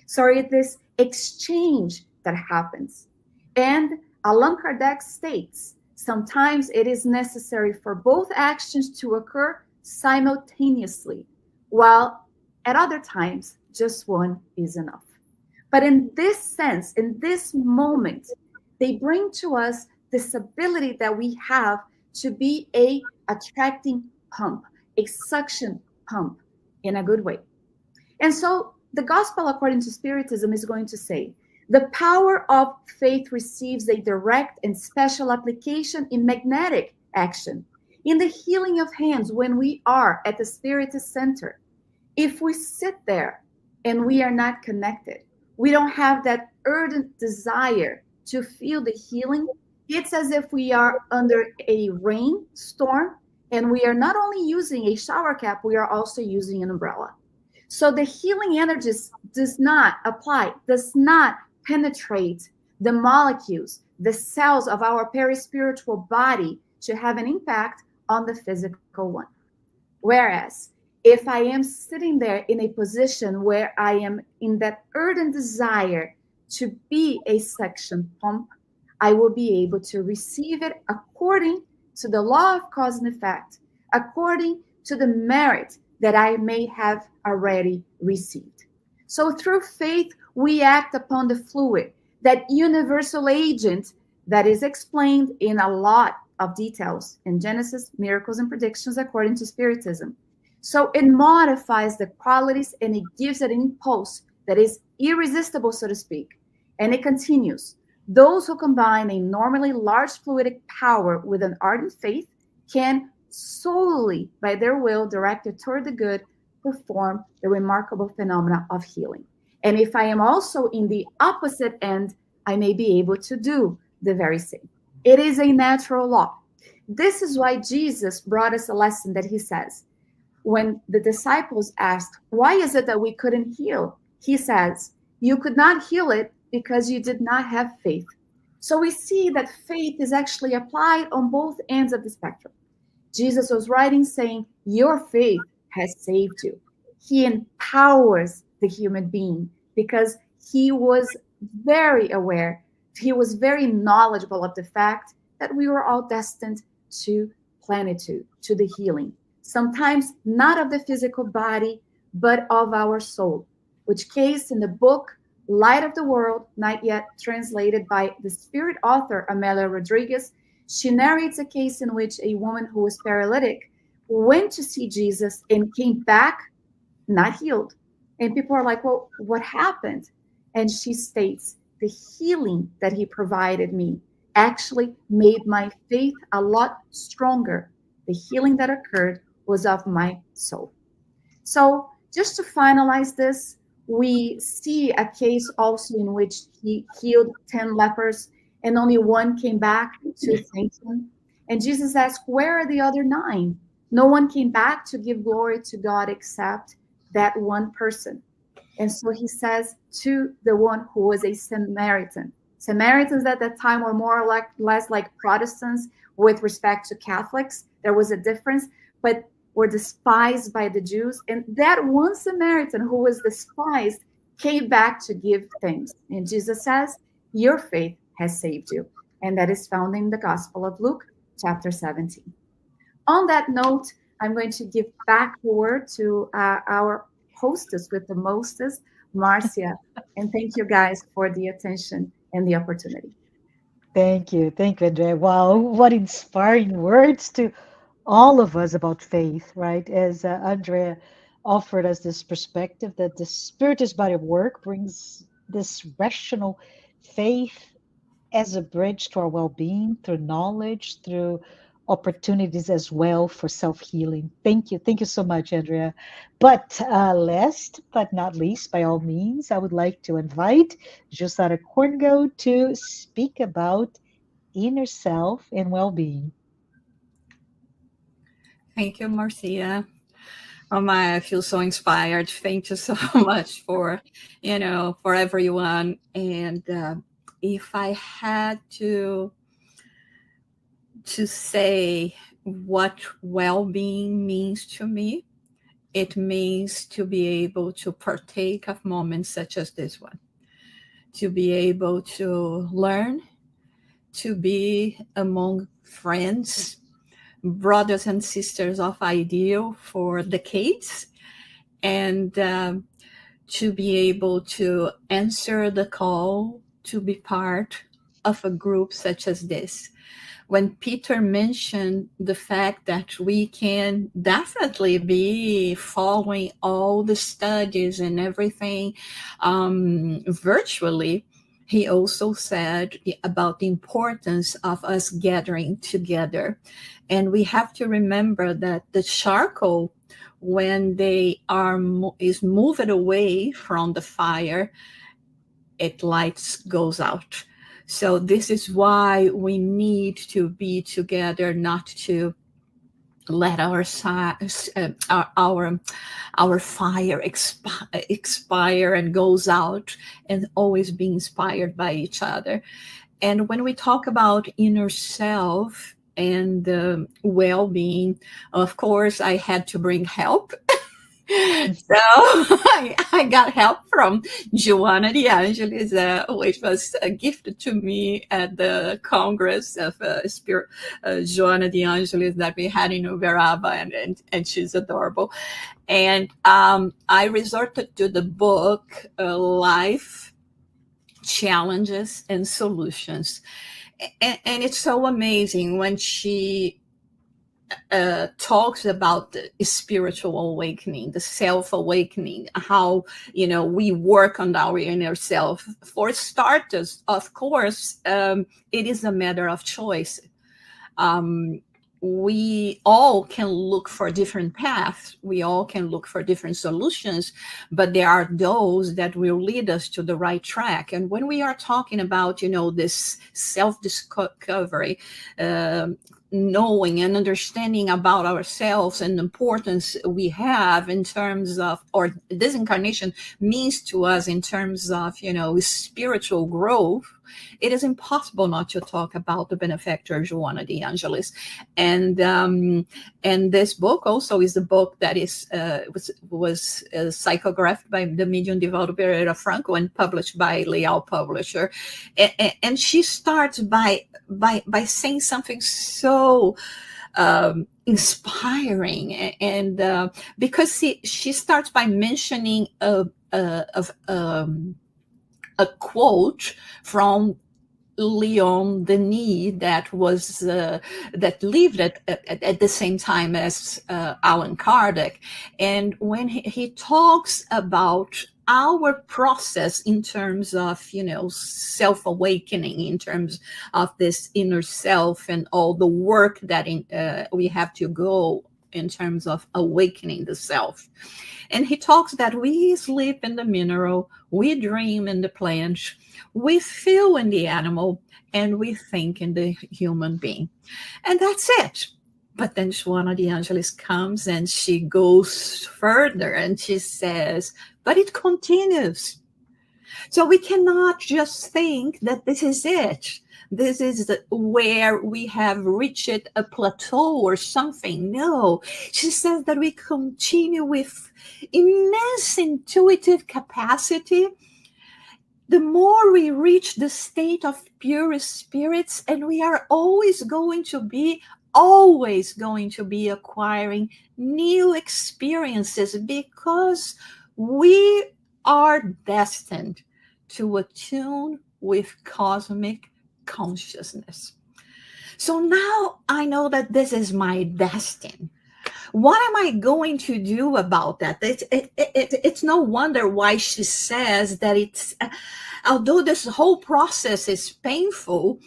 So it's this exchange that happens. And Allan Kardec states, sometimes it is necessary for both actions to occur simultaneously, while at other times, just one is enough. But in this sense, in this moment, they bring to us this ability that we have to be a attracting pump, a suction pump in a good way. And so the gospel according to Spiritism is going to say, the power of faith receives a direct and special application in magnetic action, in the healing of hands when we are at the Spiritist Center. If we sit there and we are not connected, we don't have that ardent desire to feel the healing, it's as if we are under a rainstorm and we are not only using a shower cap, we are also using an umbrella. So the healing energies does not apply, does not penetrate the molecules, the cells of our perispiritual body to have an impact on the physical one. Whereas if I am sitting there in a position where I am in that ardent desire to be a suction pump, I will be able to receive it according to the law of cause and effect, according to the merit that I may have already received. So through faith, we act upon the fluid, that universal agent that is explained in a lot of details in Genesis, Miracles and Predictions according to Spiritism. So it modifies the qualities and it gives it an impulse that is irresistible, so to speak. And it continues. Those who combine a normally large fluidic power with an ardent faith can solely, by their will directed toward the good, perform the remarkable phenomena of healing. And if I am also in the opposite end, I may be able to do the very same. It is a natural law. This is why Jesus brought us a lesson that he says, when the disciples asked, why is it that we couldn't heal? He says, you could not heal it because you did not have faith. So we see that faith is actually applied on both ends of the spectrum. Jesus was writing saying, your faith has saved you. He empowers the human being because he was very aware, he was very knowledgeable of the fact that we were all destined to plenitude, to the healing. Sometimes not of the physical body, but of our soul, which case in the book, Light of the World, not yet translated by the spirit author, Amelia Rodriguez, she narrates a case in which a woman who was paralytic went to see Jesus and came back not healed. And people are like, well, what happened? And she states, the healing that he provided me actually made my faith a lot stronger. The healing that occurred was of my soul. So just to finalize this, we see a case also in which he healed 10 lepers and only one came back to thank him. And Jesus asked, where are the other 9? No one came back to give glory to God except that one person. And so he says to the one who was a Samaritan. Samaritans at that time were more or less like Protestants with respect to Catholics. There was a difference, but were despised by the Jews. And that one Samaritan who was despised came back to give thanks. And Jesus says, your faith has saved you. And that is found in the Gospel of Luke, chapter 17. On that note, I'm going to give back the word to our hostess with the mostest, Marcia. And thank you guys for the attention and the opportunity. Thank you, Andrea. Wow, what inspiring words to all of us about faith, right? As Andrea offered us this perspective that the Spiritist body of work brings this rational faith as a bridge to our well-being through knowledge, through opportunities as well for self-healing. Thank you so much, Andrea. But last but not least, by all means, I would like to invite Jussara Corngo to speak about inner self and well-being. Thank you, Marcia. I feel so inspired. Thank you so much for everyone. And if I had to say what well-being means to me, it means to be able to partake of moments such as this one, to be able to learn, to be among friends, brothers and sisters of ideal for decades, and to be able to answer the call to be part of a group such as this. When Peter mentioned the fact that we can definitely be following all the studies and everything virtually, he also said about the importance of us gathering together. And we have to remember that the charcoal, when they is moved away from the fire, it goes out. So this is why we need to be together, not to let our fire expire and goes out, and always be inspired by each other. And when we talk about inner self and well-being, of course, I had to bring help. So I got help from Joana de Angelis, which was gifted to me at the Congress of Joana de Angelis that we had in Uberaba, and she's adorable. And I resorted to the book Life Challenges and Solutions. And it's so amazing when she talks about the spiritual awakening, the self-awakening, how, we work on our inner self. For starters, of course, it is a matter of choice. We all can look for different paths. We all can look for different solutions, but there are those that will lead us to the right track. And when we are talking about, this self-discovery, knowing and understanding about ourselves and the importance we have in terms of, or this incarnation means to us in terms of, spiritual growth, it is impossible not to talk about the benefactor Joana de Angelis. And this book also is a book that is was psychographed by the medium Divaldo Pereira Franco and published by Leal Publisher. And she starts by saying something so inspiring, and because she starts by mentioning a quote from Leon Denis that was that lived at the same time as Allan Kardec, and when he talks about our process in terms of self-awakening, in terms of this inner self and all the work that we have to go in terms of awakening the self. And he talks that we sleep in the mineral, we dream in the plant, we feel in the animal, and we think in the human being. And that's it. But then Joana de Angelis comes and she goes further and she says, but it continues. So we cannot just think that this is it. This is where we have reached a plateau or something. No, she says that we continue with immense intuitive capacity. The more we reach the state of pure spirits, and we are always going to be acquiring new experiences, because we are destined to attune with cosmic consciousness. So now I know that this is my destiny. What am I going to do about that? It's no wonder why she says that it's, although this whole process is painful,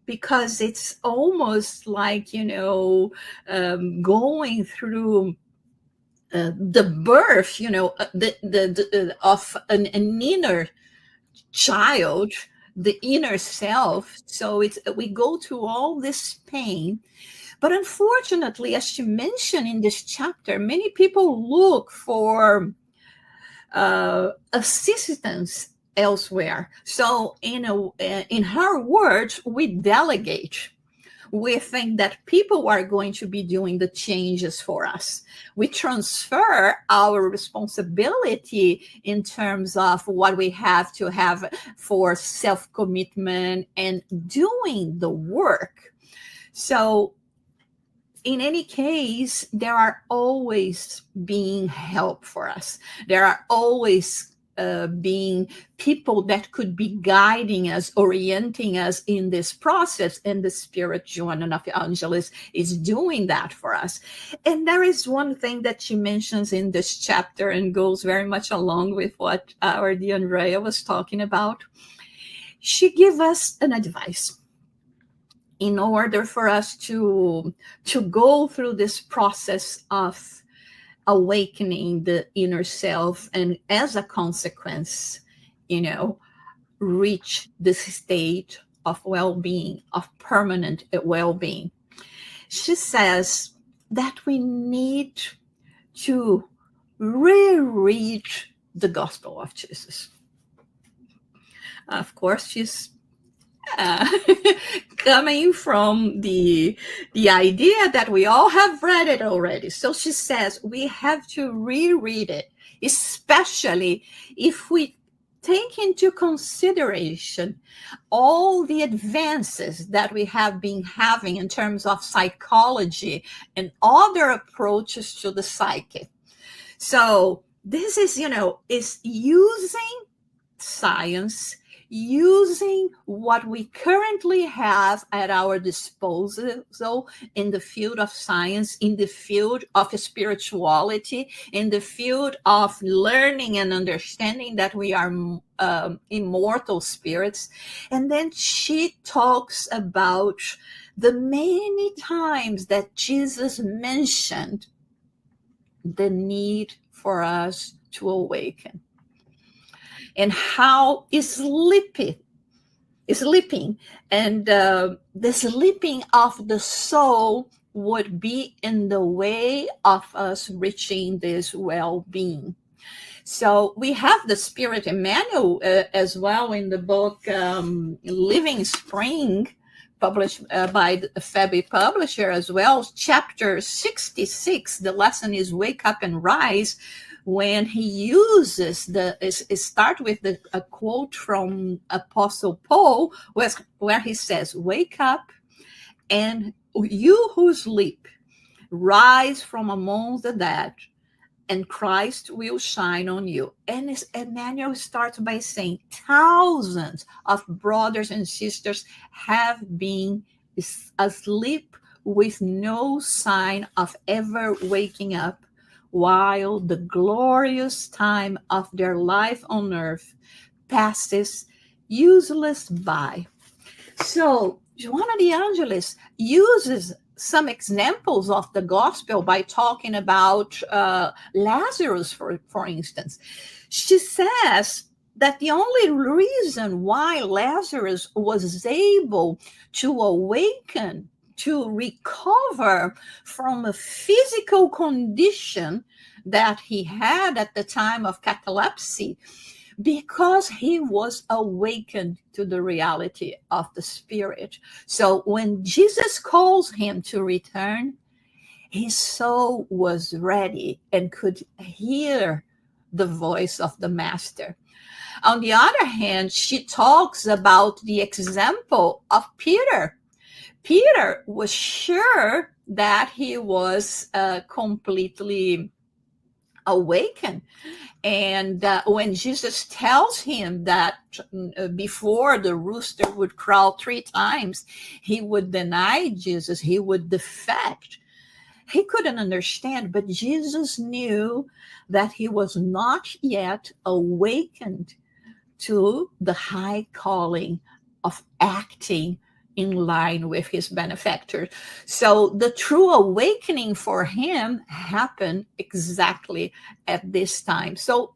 because it's almost like, going through the birth, of an inner child, the inner self. So we go through all this pain. But unfortunately, as she mentioned in this chapter, many people look for assistance elsewhere. So in her words, we delegate. We think that people are going to be doing the changes for us. We transfer our responsibility in terms of what we have to have for self-commitment and doing the work. So in any case, there are always being help for us. There are always being people that could be guiding us, orienting us in this process, and the spirit Joana de Angelis is doing that for us. And there is one thing that she mentions in this chapter and goes very much along with what our dear Andrea was talking about. She gives us an advice in order for us to go through this process of awakening the inner self, and as a consequence, reach this state of well-being, of permanent well-being. She says that we need to reread the Gospel of Jesus. Of course, she's coming from the idea that we all have read it already. So she says we have to reread it, especially if we take into consideration all the advances that we have been having in terms of psychology and other approaches to the psyche. So this is, is using science, using what we currently have at our disposal in the field of science, in the field of spirituality, in the field of learning and understanding that we are immortal spirits. And then she talks about the many times that Jesus mentioned the need for us to awaken, and how sleeping and the sleeping of the soul would be in the way of us reaching this well-being. So we have the Spirit Emmanuel as well in the book Living Spring, published by the Fabi publisher as well. Chapter 66, the lesson is Wake Up and Rise, when he uses start with a quote from Apostle Paul, where he says, wake up, and you who sleep, rise from among the dead, and Christ will shine on you. And Emmanuel starts by saying, thousands of brothers and sisters have been asleep with no sign of ever waking up, while the glorious time of their life on earth passes useless by. So Joana de Angelis uses some examples of the gospel by talking about Lazarus, for instance. She says that the only reason why Lazarus was able to awaken, to recover from a physical condition that he had at the time of catalepsy, because he was awakened to the reality of the Spirit. So when Jesus calls him to return, his soul was ready and could hear the voice of the Master. On the other hand, she talks about the example of Peter. Peter was sure that he was completely awakened. And when Jesus tells him that before the rooster would crow 3 times, he would deny Jesus, he would defect. He couldn't understand, but Jesus knew that he was not yet awakened to the high calling of acting in line with his benefactor. So the true awakening for him happened exactly at this time. So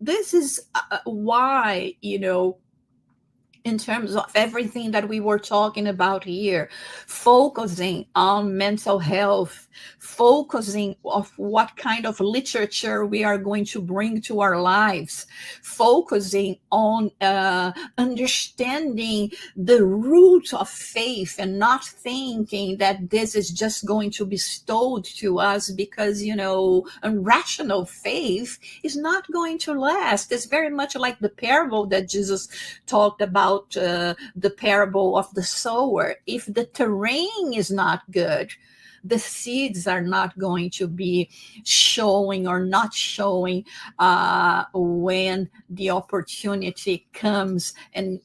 this is why, in terms of everything that we were talking about here, focusing on mental health, focusing of what kind of literature we are going to bring to our lives, focusing on understanding the root of faith and not thinking that this is just going to be bestowed to us because, irrational faith is not going to last. It's very much like the parable that Jesus talked about, the parable of the sower. If the terrain is not good, the seeds are not going to be showing or not showing when the opportunity comes and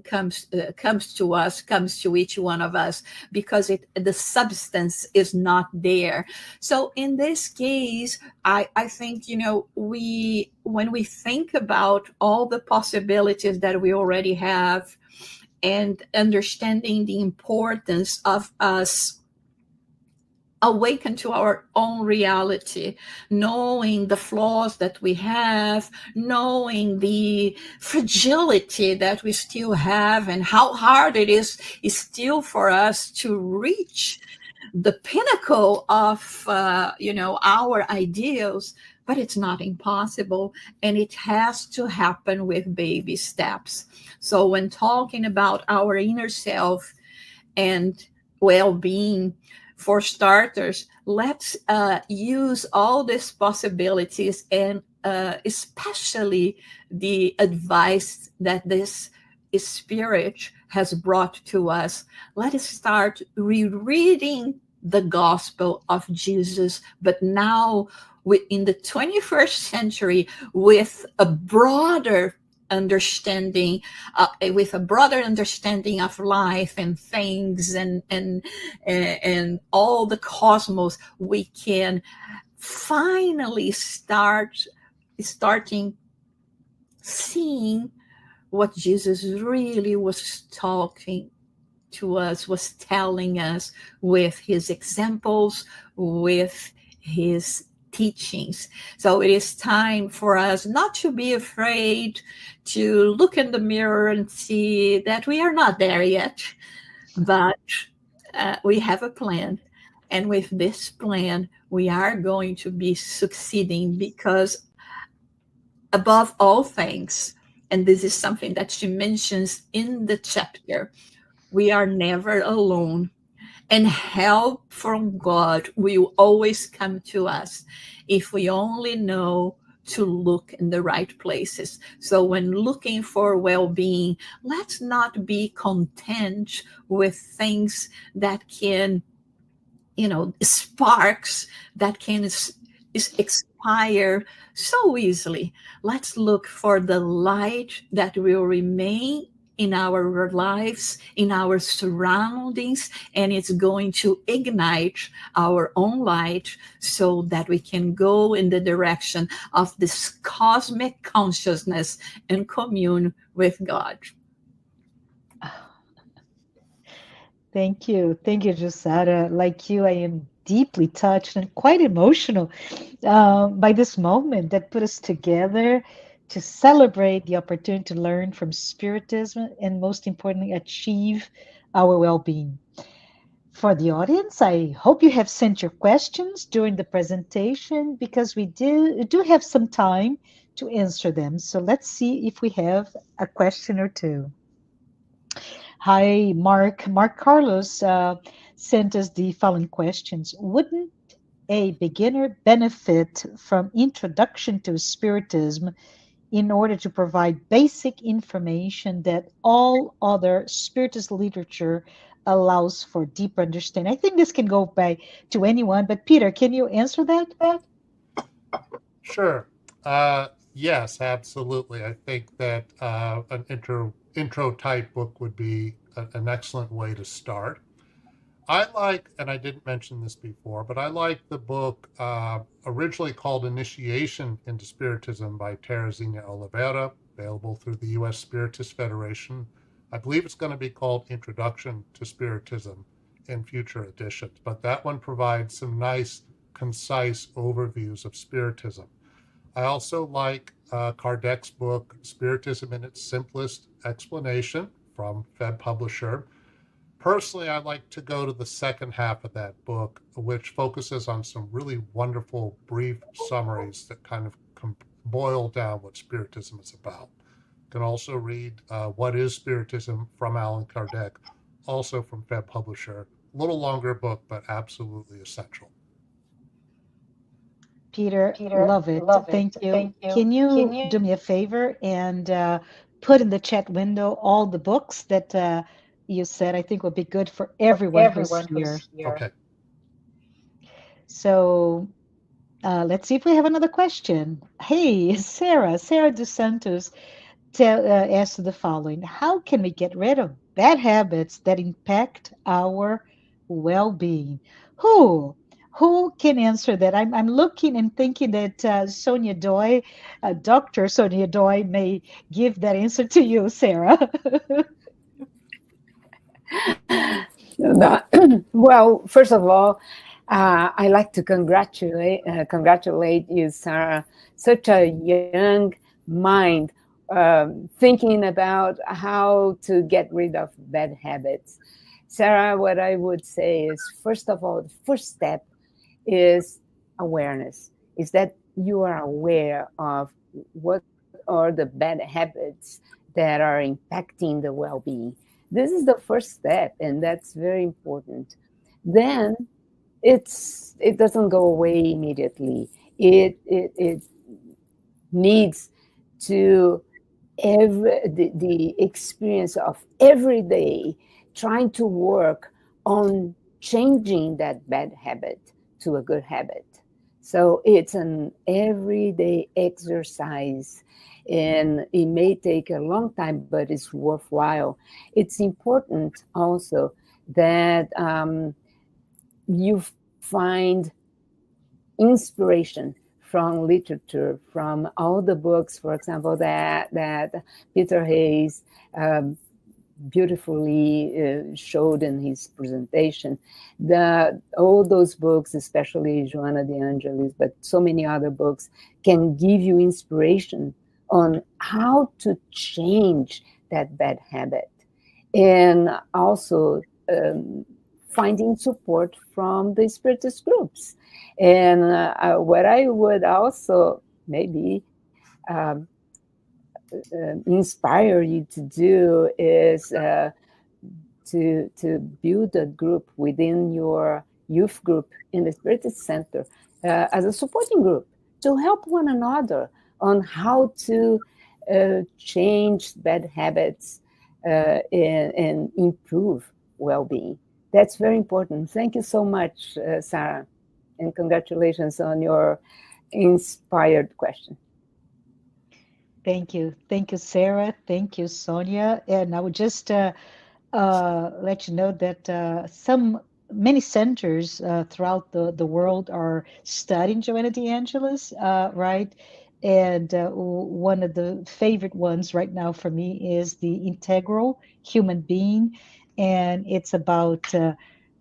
comes to us, comes to each one of us, because the substance is not there. So in this case, I think, when we think about all the possibilities that we already have and understanding the importance of us awaken to our own reality, knowing the flaws that we have, knowing the fragility that we still have, and how hard it is still for us to reach the pinnacle of our ideals. But it's not impossible, and it has to happen with baby steps. So when talking about our inner self and well-being, for starters, let's use all these possibilities, and especially the advice that this Spirit has brought to us. Let us start rereading the gospel of Jesus, but now in the 21st century with a broader understanding, with a broader understanding of life and things and all the cosmos, we can finally starting seeing what Jesus really was talking to us, was telling us with his examples, with his teachings. So it is time for us not to be afraid to look in the mirror and see that we are not there yet, but we have a plan. And with this plan, we are going to be succeeding, because above all things, and this is something that she mentions in the chapter, we are never alone. And help from God will always come to us if we only know to look in the right places. So when looking for well-being, let's not be content with things that can, sparks that can expire so easily. Let's look for the light that will remain in our lives, in our surroundings, and it's going to ignite our own light so that we can go in the direction of this cosmic consciousness and commune with God. Thank you. Thank you, Jusara. Like you, I am deeply touched and quite emotional by this moment that put us together to celebrate the opportunity to learn from Spiritism and, most importantly, achieve our well-being. For the audience, I hope you have sent your questions during the presentation, because we do have some time to answer them. So let's see if we have a question or two. Hi, Mark. Mark Carlos sent us the following questions. Wouldn't a beginner benefit from introduction to Spiritism in order to provide basic information that all other Spiritist literature allows for deeper understanding? I think this can go by to anyone, but Peter, can you answer that? Sure. Yes, absolutely. I think that an intro type book would be an excellent way to start. I like, and I didn't mention this before, but I like the book originally called Initiation into Spiritism by Teresina Oliveira, available through the U.S. Spiritist Federation. I believe it's going to be called Introduction to Spiritism in future editions, but that one provides some nice, concise overviews of Spiritism. I also like Kardec's book, Spiritism in its Simplest Explanation, from Feb Publisher. Personally, I like to go to the second half of that book, which focuses on some really wonderful brief summaries that kind of boil down what Spiritism is about. You can also read What is Spiritism from Allan Kardec, also from Feb Publisher. A little longer book, but absolutely essential. Peter, love it. Thank you. Can you do me a favor and put in the chat window all the books that you said I think would be good for everyone who's here? Okay. So let's see if we have another question. Hey, Sarah dos Santos asked the following. How can we get rid of bad habits that impact our well-being? Who can answer that? I'm looking and thinking that Sonia Doi, Dr. Sonia Doi, may give that answer to you, Sarah. Well, first of all, I like to congratulate you, Sarah. Such a young mind, thinking about how to get rid of bad habits. Sarah, what I would say is, first of all, the first step is awareness, is that you are aware of what are the bad habits that are impacting the well-being. This is the first step, and that's very important. Then it doesn't go away immediately. It needs to the experience of every day trying to work on changing that bad habit to a good habit. So it's an everyday exercise. and it may take a long time, but it's worthwhile. It's important also that you find inspiration from literature, from all the books, for example, that Peter Hayes beautifully showed in his presentation. All those books, especially Joana de Angelis, but so many other books, can give you inspiration on how to change that bad habit. And also finding support from the spiritist groups. And what I would also maybe inspire you to do is to build a group within your youth group in the Spiritist Center as a supporting group to help one another on how to change bad habits and improve well-being. That's very important. Thank you so much, Sarah, and congratulations on your inspired question. Thank you. Thank you, Sarah. Thank you, Sonia. And I would just let you know that many centers throughout the world are studying Joana de Angelis, right? And one of the favorite ones right now for me is the Integral Human Being. And it's about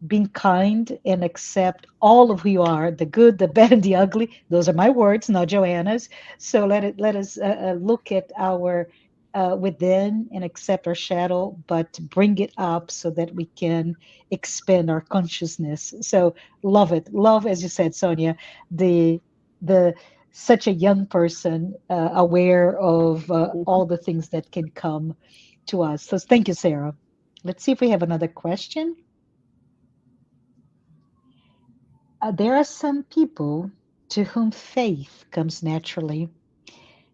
being kind and accept all of who you are, the good, the bad, and the ugly. Those are my words, not Joanna's. So let us look at our within and accept our shadow, but bring it up so that we can expand our consciousness. So love it. Love, as you said, Sonia, the such a young person aware of all the things that can come to us. So thank you, Sarah. Let's see if we have another question. There are some people to whom faith comes naturally,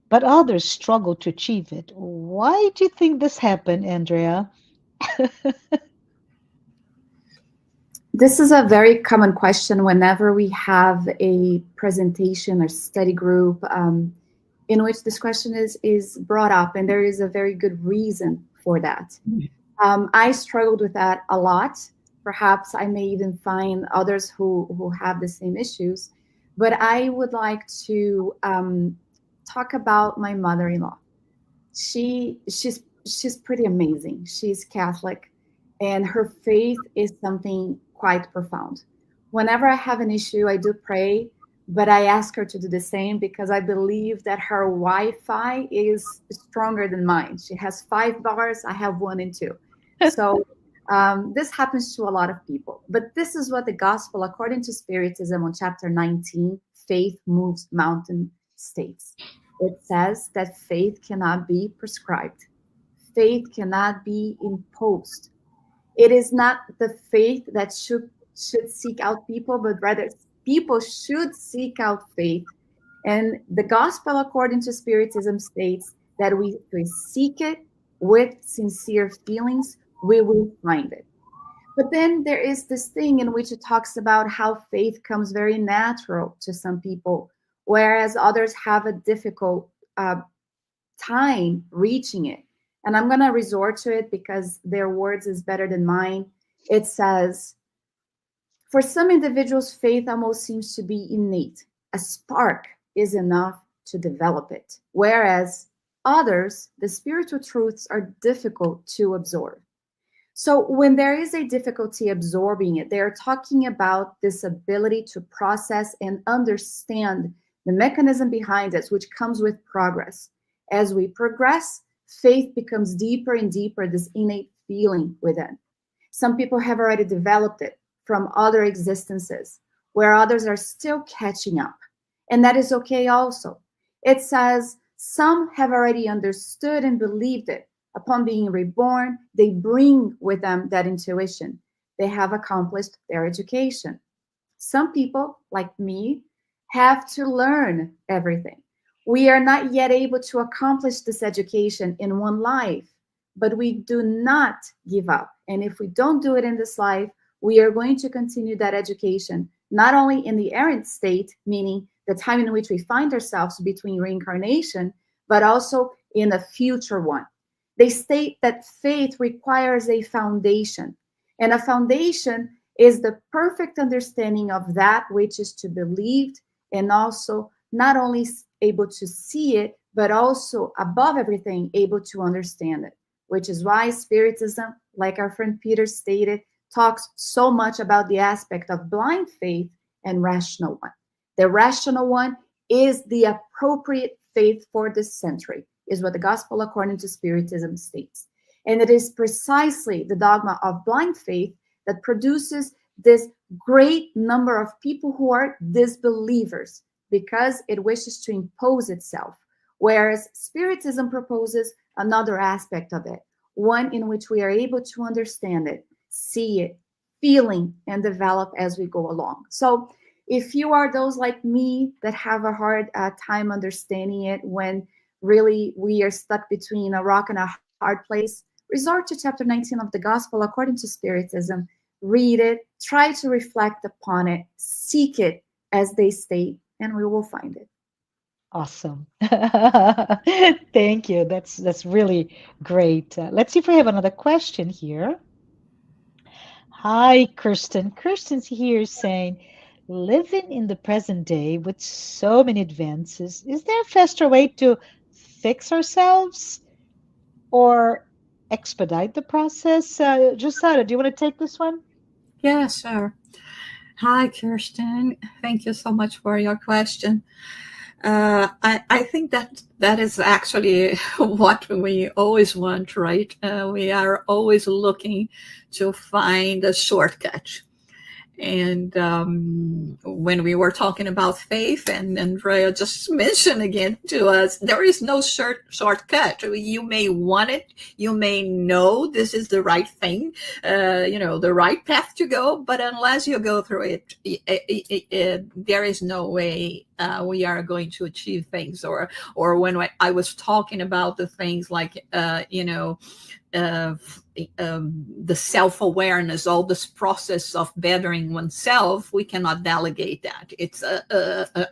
but others struggle to achieve it. Why do you think this happened, Andrea? This is a very common question whenever we have a presentation or study group in which this question is brought up, and there is a very good reason for that. I struggled with that a lot. Perhaps I may even find others who have the same issues, but I would like to talk about my mother-in-law. She's pretty amazing. She's Catholic, and her faith is something quite profound. Whenever I have an issue, I do pray, but I ask her to do the same because I believe that her Wi-Fi is stronger than mine. She has 5 bars, I have 1 and 2. So this happens to a lot of people. But this is what the gospel, according to Spiritism on chapter 19, faith moves mountain states. It says that faith cannot be prescribed. Faith cannot be imposed. It is not the faith that should seek out people, but rather people should seek out faith. And the gospel, according to Spiritism, states that we seek it with sincere feelings, we will find it. But then there is this thing in which it talks about how faith comes very natural to some people, whereas others have a difficult time reaching it. And I'm going to resort to it because their words is better than mine. It says, for some individuals, faith almost seems to be innate. A spark is enough to develop it. Whereas others, the spiritual truths are difficult to absorb. So when there is a difficulty absorbing it, they are talking about this ability to process and understand the mechanism behind it, which comes with progress. As we progress, faith becomes deeper and deeper, this innate feeling within. Some people have already developed it from other existences, where others are still catching up. And that is okay also. It says some have already understood and believed it. Upon being reborn, they bring with them that intuition. They have accomplished their education. Some people, like me, have to learn everything. We are not yet able to accomplish this education in one life, but we do not give up. And if we don't do it in this life, we are going to continue that education, not only in the errant state, meaning the time in which we find ourselves between reincarnation, but also in a future one. They state that faith requires a foundation, and a foundation is the perfect understanding of that which is to be believed, and also not only able to see it, but also above everything, able to understand it, which is why Spiritism, like our friend Peter stated, talks so much about the aspect of blind faith and rational one. The rational one is the appropriate faith for this century, is what the Gospel according to Spiritism states. And it is precisely the dogma of blind faith that produces this great number of people who are disbelievers, because it wishes to impose itself. Whereas Spiritism proposes another aspect of it, one in which we are able to understand it, see it, feeling, and develop as we go along. So if you are those like me that have a hard time understanding it, when really we are stuck between a rock and a hard place, resort to chapter 19 of the Gospel according to Spiritism, read it, try to reflect upon it, seek it as they state, and we will find it. Awesome. Thank you. That's really great. Let's see if we have another question here. Hi, Kirsten. Kirsten's here saying, living in the present day with so many advances, is there a faster way to fix ourselves or expedite the process? Jusada, do you want to take this one? Yeah, sure. Hi, Kirsten. Thank you so much for your question. I think that is actually what we always want, right? We are always looking to find a shortcut. And when we were talking about faith, and Andrea just mentioned again to us, there is no shortcut. You may want it, you may know this is the right thing, the right path to go, but unless you go through it, there is no way we are going to achieve things. Or when I was talking about the things like, the self-awareness, all this process of bettering oneself, we cannot delegate that. It's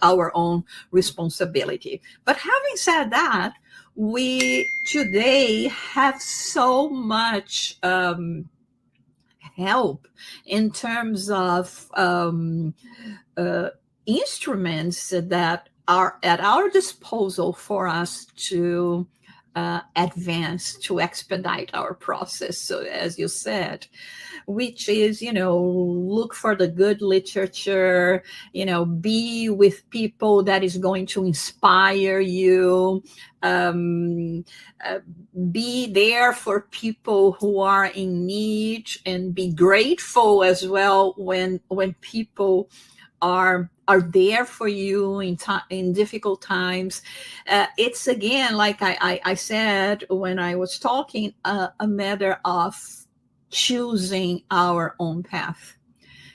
our own responsibility. But having said that, we today have so much help in terms of instruments that are at our disposal for us to advance, to expedite our process. So as you said, which is, look for the good literature, be with people that is going to inspire you, be there for people who are in need, and be grateful as well when people are there for you in difficult times. It's again, like I said when I was talking, a matter of choosing our own path.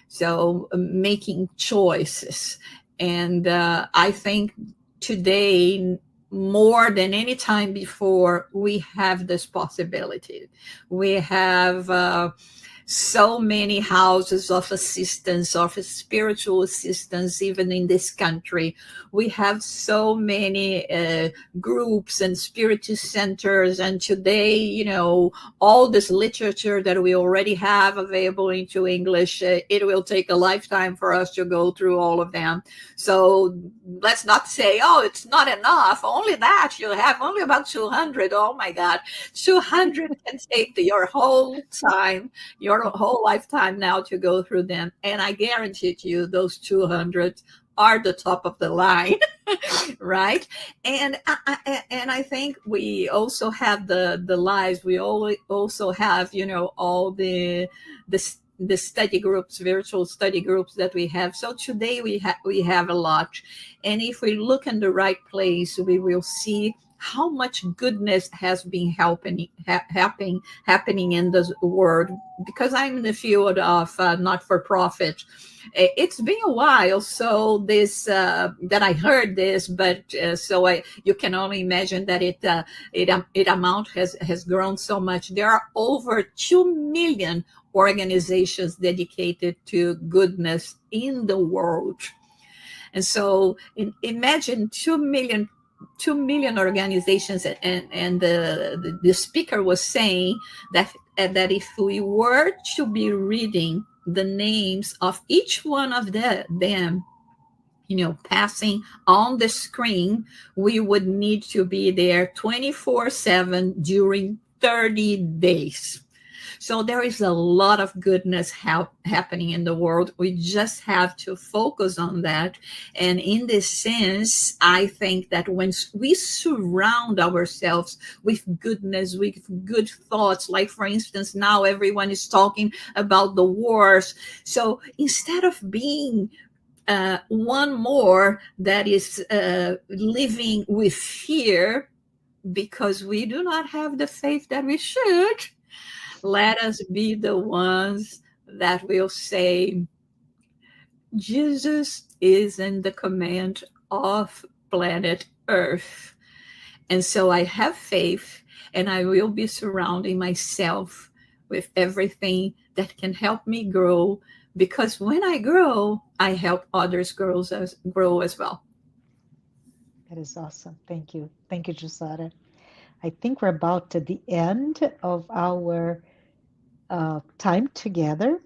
So making choices. And I think today, more than any time before, we have this possibility. We have so many houses of assistance, of spiritual assistance, even in this country. We have so many groups and spiritist centers. And today, all this literature that we already have available into English, it will take a lifetime for us to go through all of them. So let's not say, oh, it's not enough. Only that, you have only about 200. Oh my God, 200 can take your whole time, your whole lifetime now to go through them. And I guarantee you those 200 are the top of the line, right? And I think we also have the lives. We also have, all the study groups, virtual study groups that we have. So today we have a lot. And if we look in the right place, we will see how much goodness has been happening in the world. Because I'm in the field of not-for-profit, it's been a while. So this that I heard this, but you can only imagine that it amount has grown so much. There are over 2 million organizations dedicated to goodness in the world. And so imagine 2 million 2 million organizations, and the speaker was saying that if we were to be reading the names of each one of them, passing on the screen, we would need to be there 24/7 during 30 days. So there is a lot of goodness happening in the world. We just have to focus on that. And in this sense, I think that when we surround ourselves with goodness, with good thoughts, like for instance, now everyone is talking about the wars. So instead of being one more that is living with fear because we do not have the faith that we should, let us be the ones that will say, Jesus is in the command of planet Earth. And so I have faith, and I will be surrounding myself with everything that can help me grow, because when I grow, I help others grow as well. That is awesome. Thank you. Thank you, Jusara. I think we're about to the end of our time together.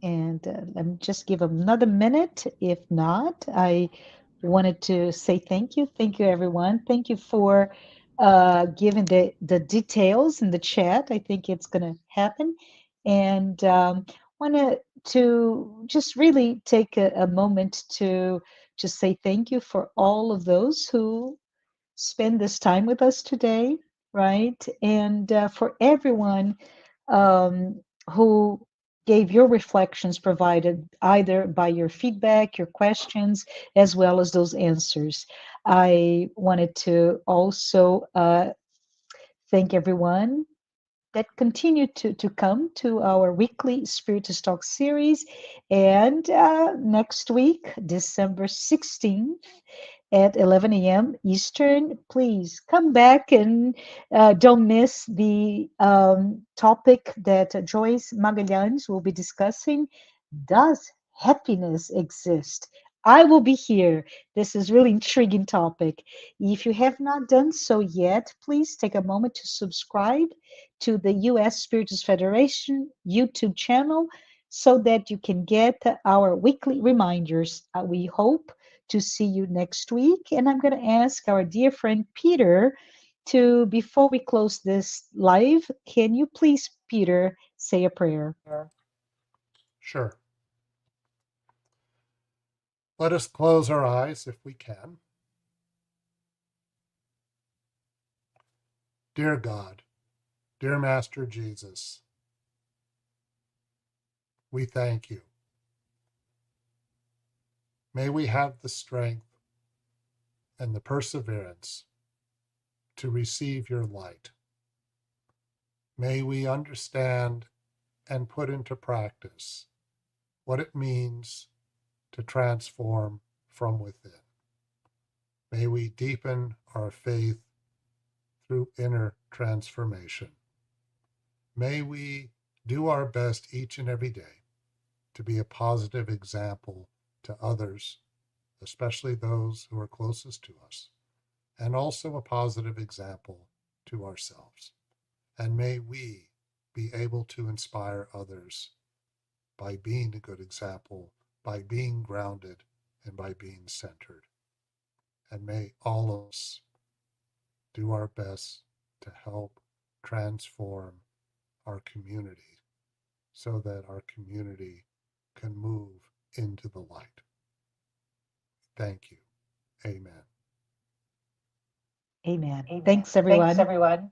And let me just give another minute. If not, I wanted to say thank you. Thank you, everyone. Thank you for giving the details in the chat. I think it's going to happen. And wanted to just really take a moment to just say thank you for all of those who spend this time with us today, right? And for everyone who gave your reflections provided either by your feedback, your questions, as well as those answers. I wanted to also thank everyone that continue to come to our weekly Spiritist Talk series. And next week, December 16th, at 11 a.m. Eastern, please come back and don't miss the topic that Joyce Magalhães will be discussing. Does happiness exist? I will be here. This is really intriguing topic. If you have not done so yet, please take a moment to subscribe to the U.S. Spiritist Federation YouTube channel so that you can get our weekly reminders. We hope to see you next week. And I'm going to ask our dear friend Peter to, before we close this live, can you please, Peter, say a prayer? Sure. Let us close our eyes if we can. Dear God, dear Master Jesus, we thank you. May we have the strength and the perseverance to receive your light. May we understand and put into practice what it means to transform from within. May we deepen our faith through inner transformation. May we do our best each and every day to be a positive example to others, especially those who are closest to us, and also a positive example to ourselves. And may we be able to inspire others by being a good example, by being grounded, and by being centered. And may all of us do our best to help transform our community so that our community can move into the light. Thank you. Amen. Amen. Thanks, everyone.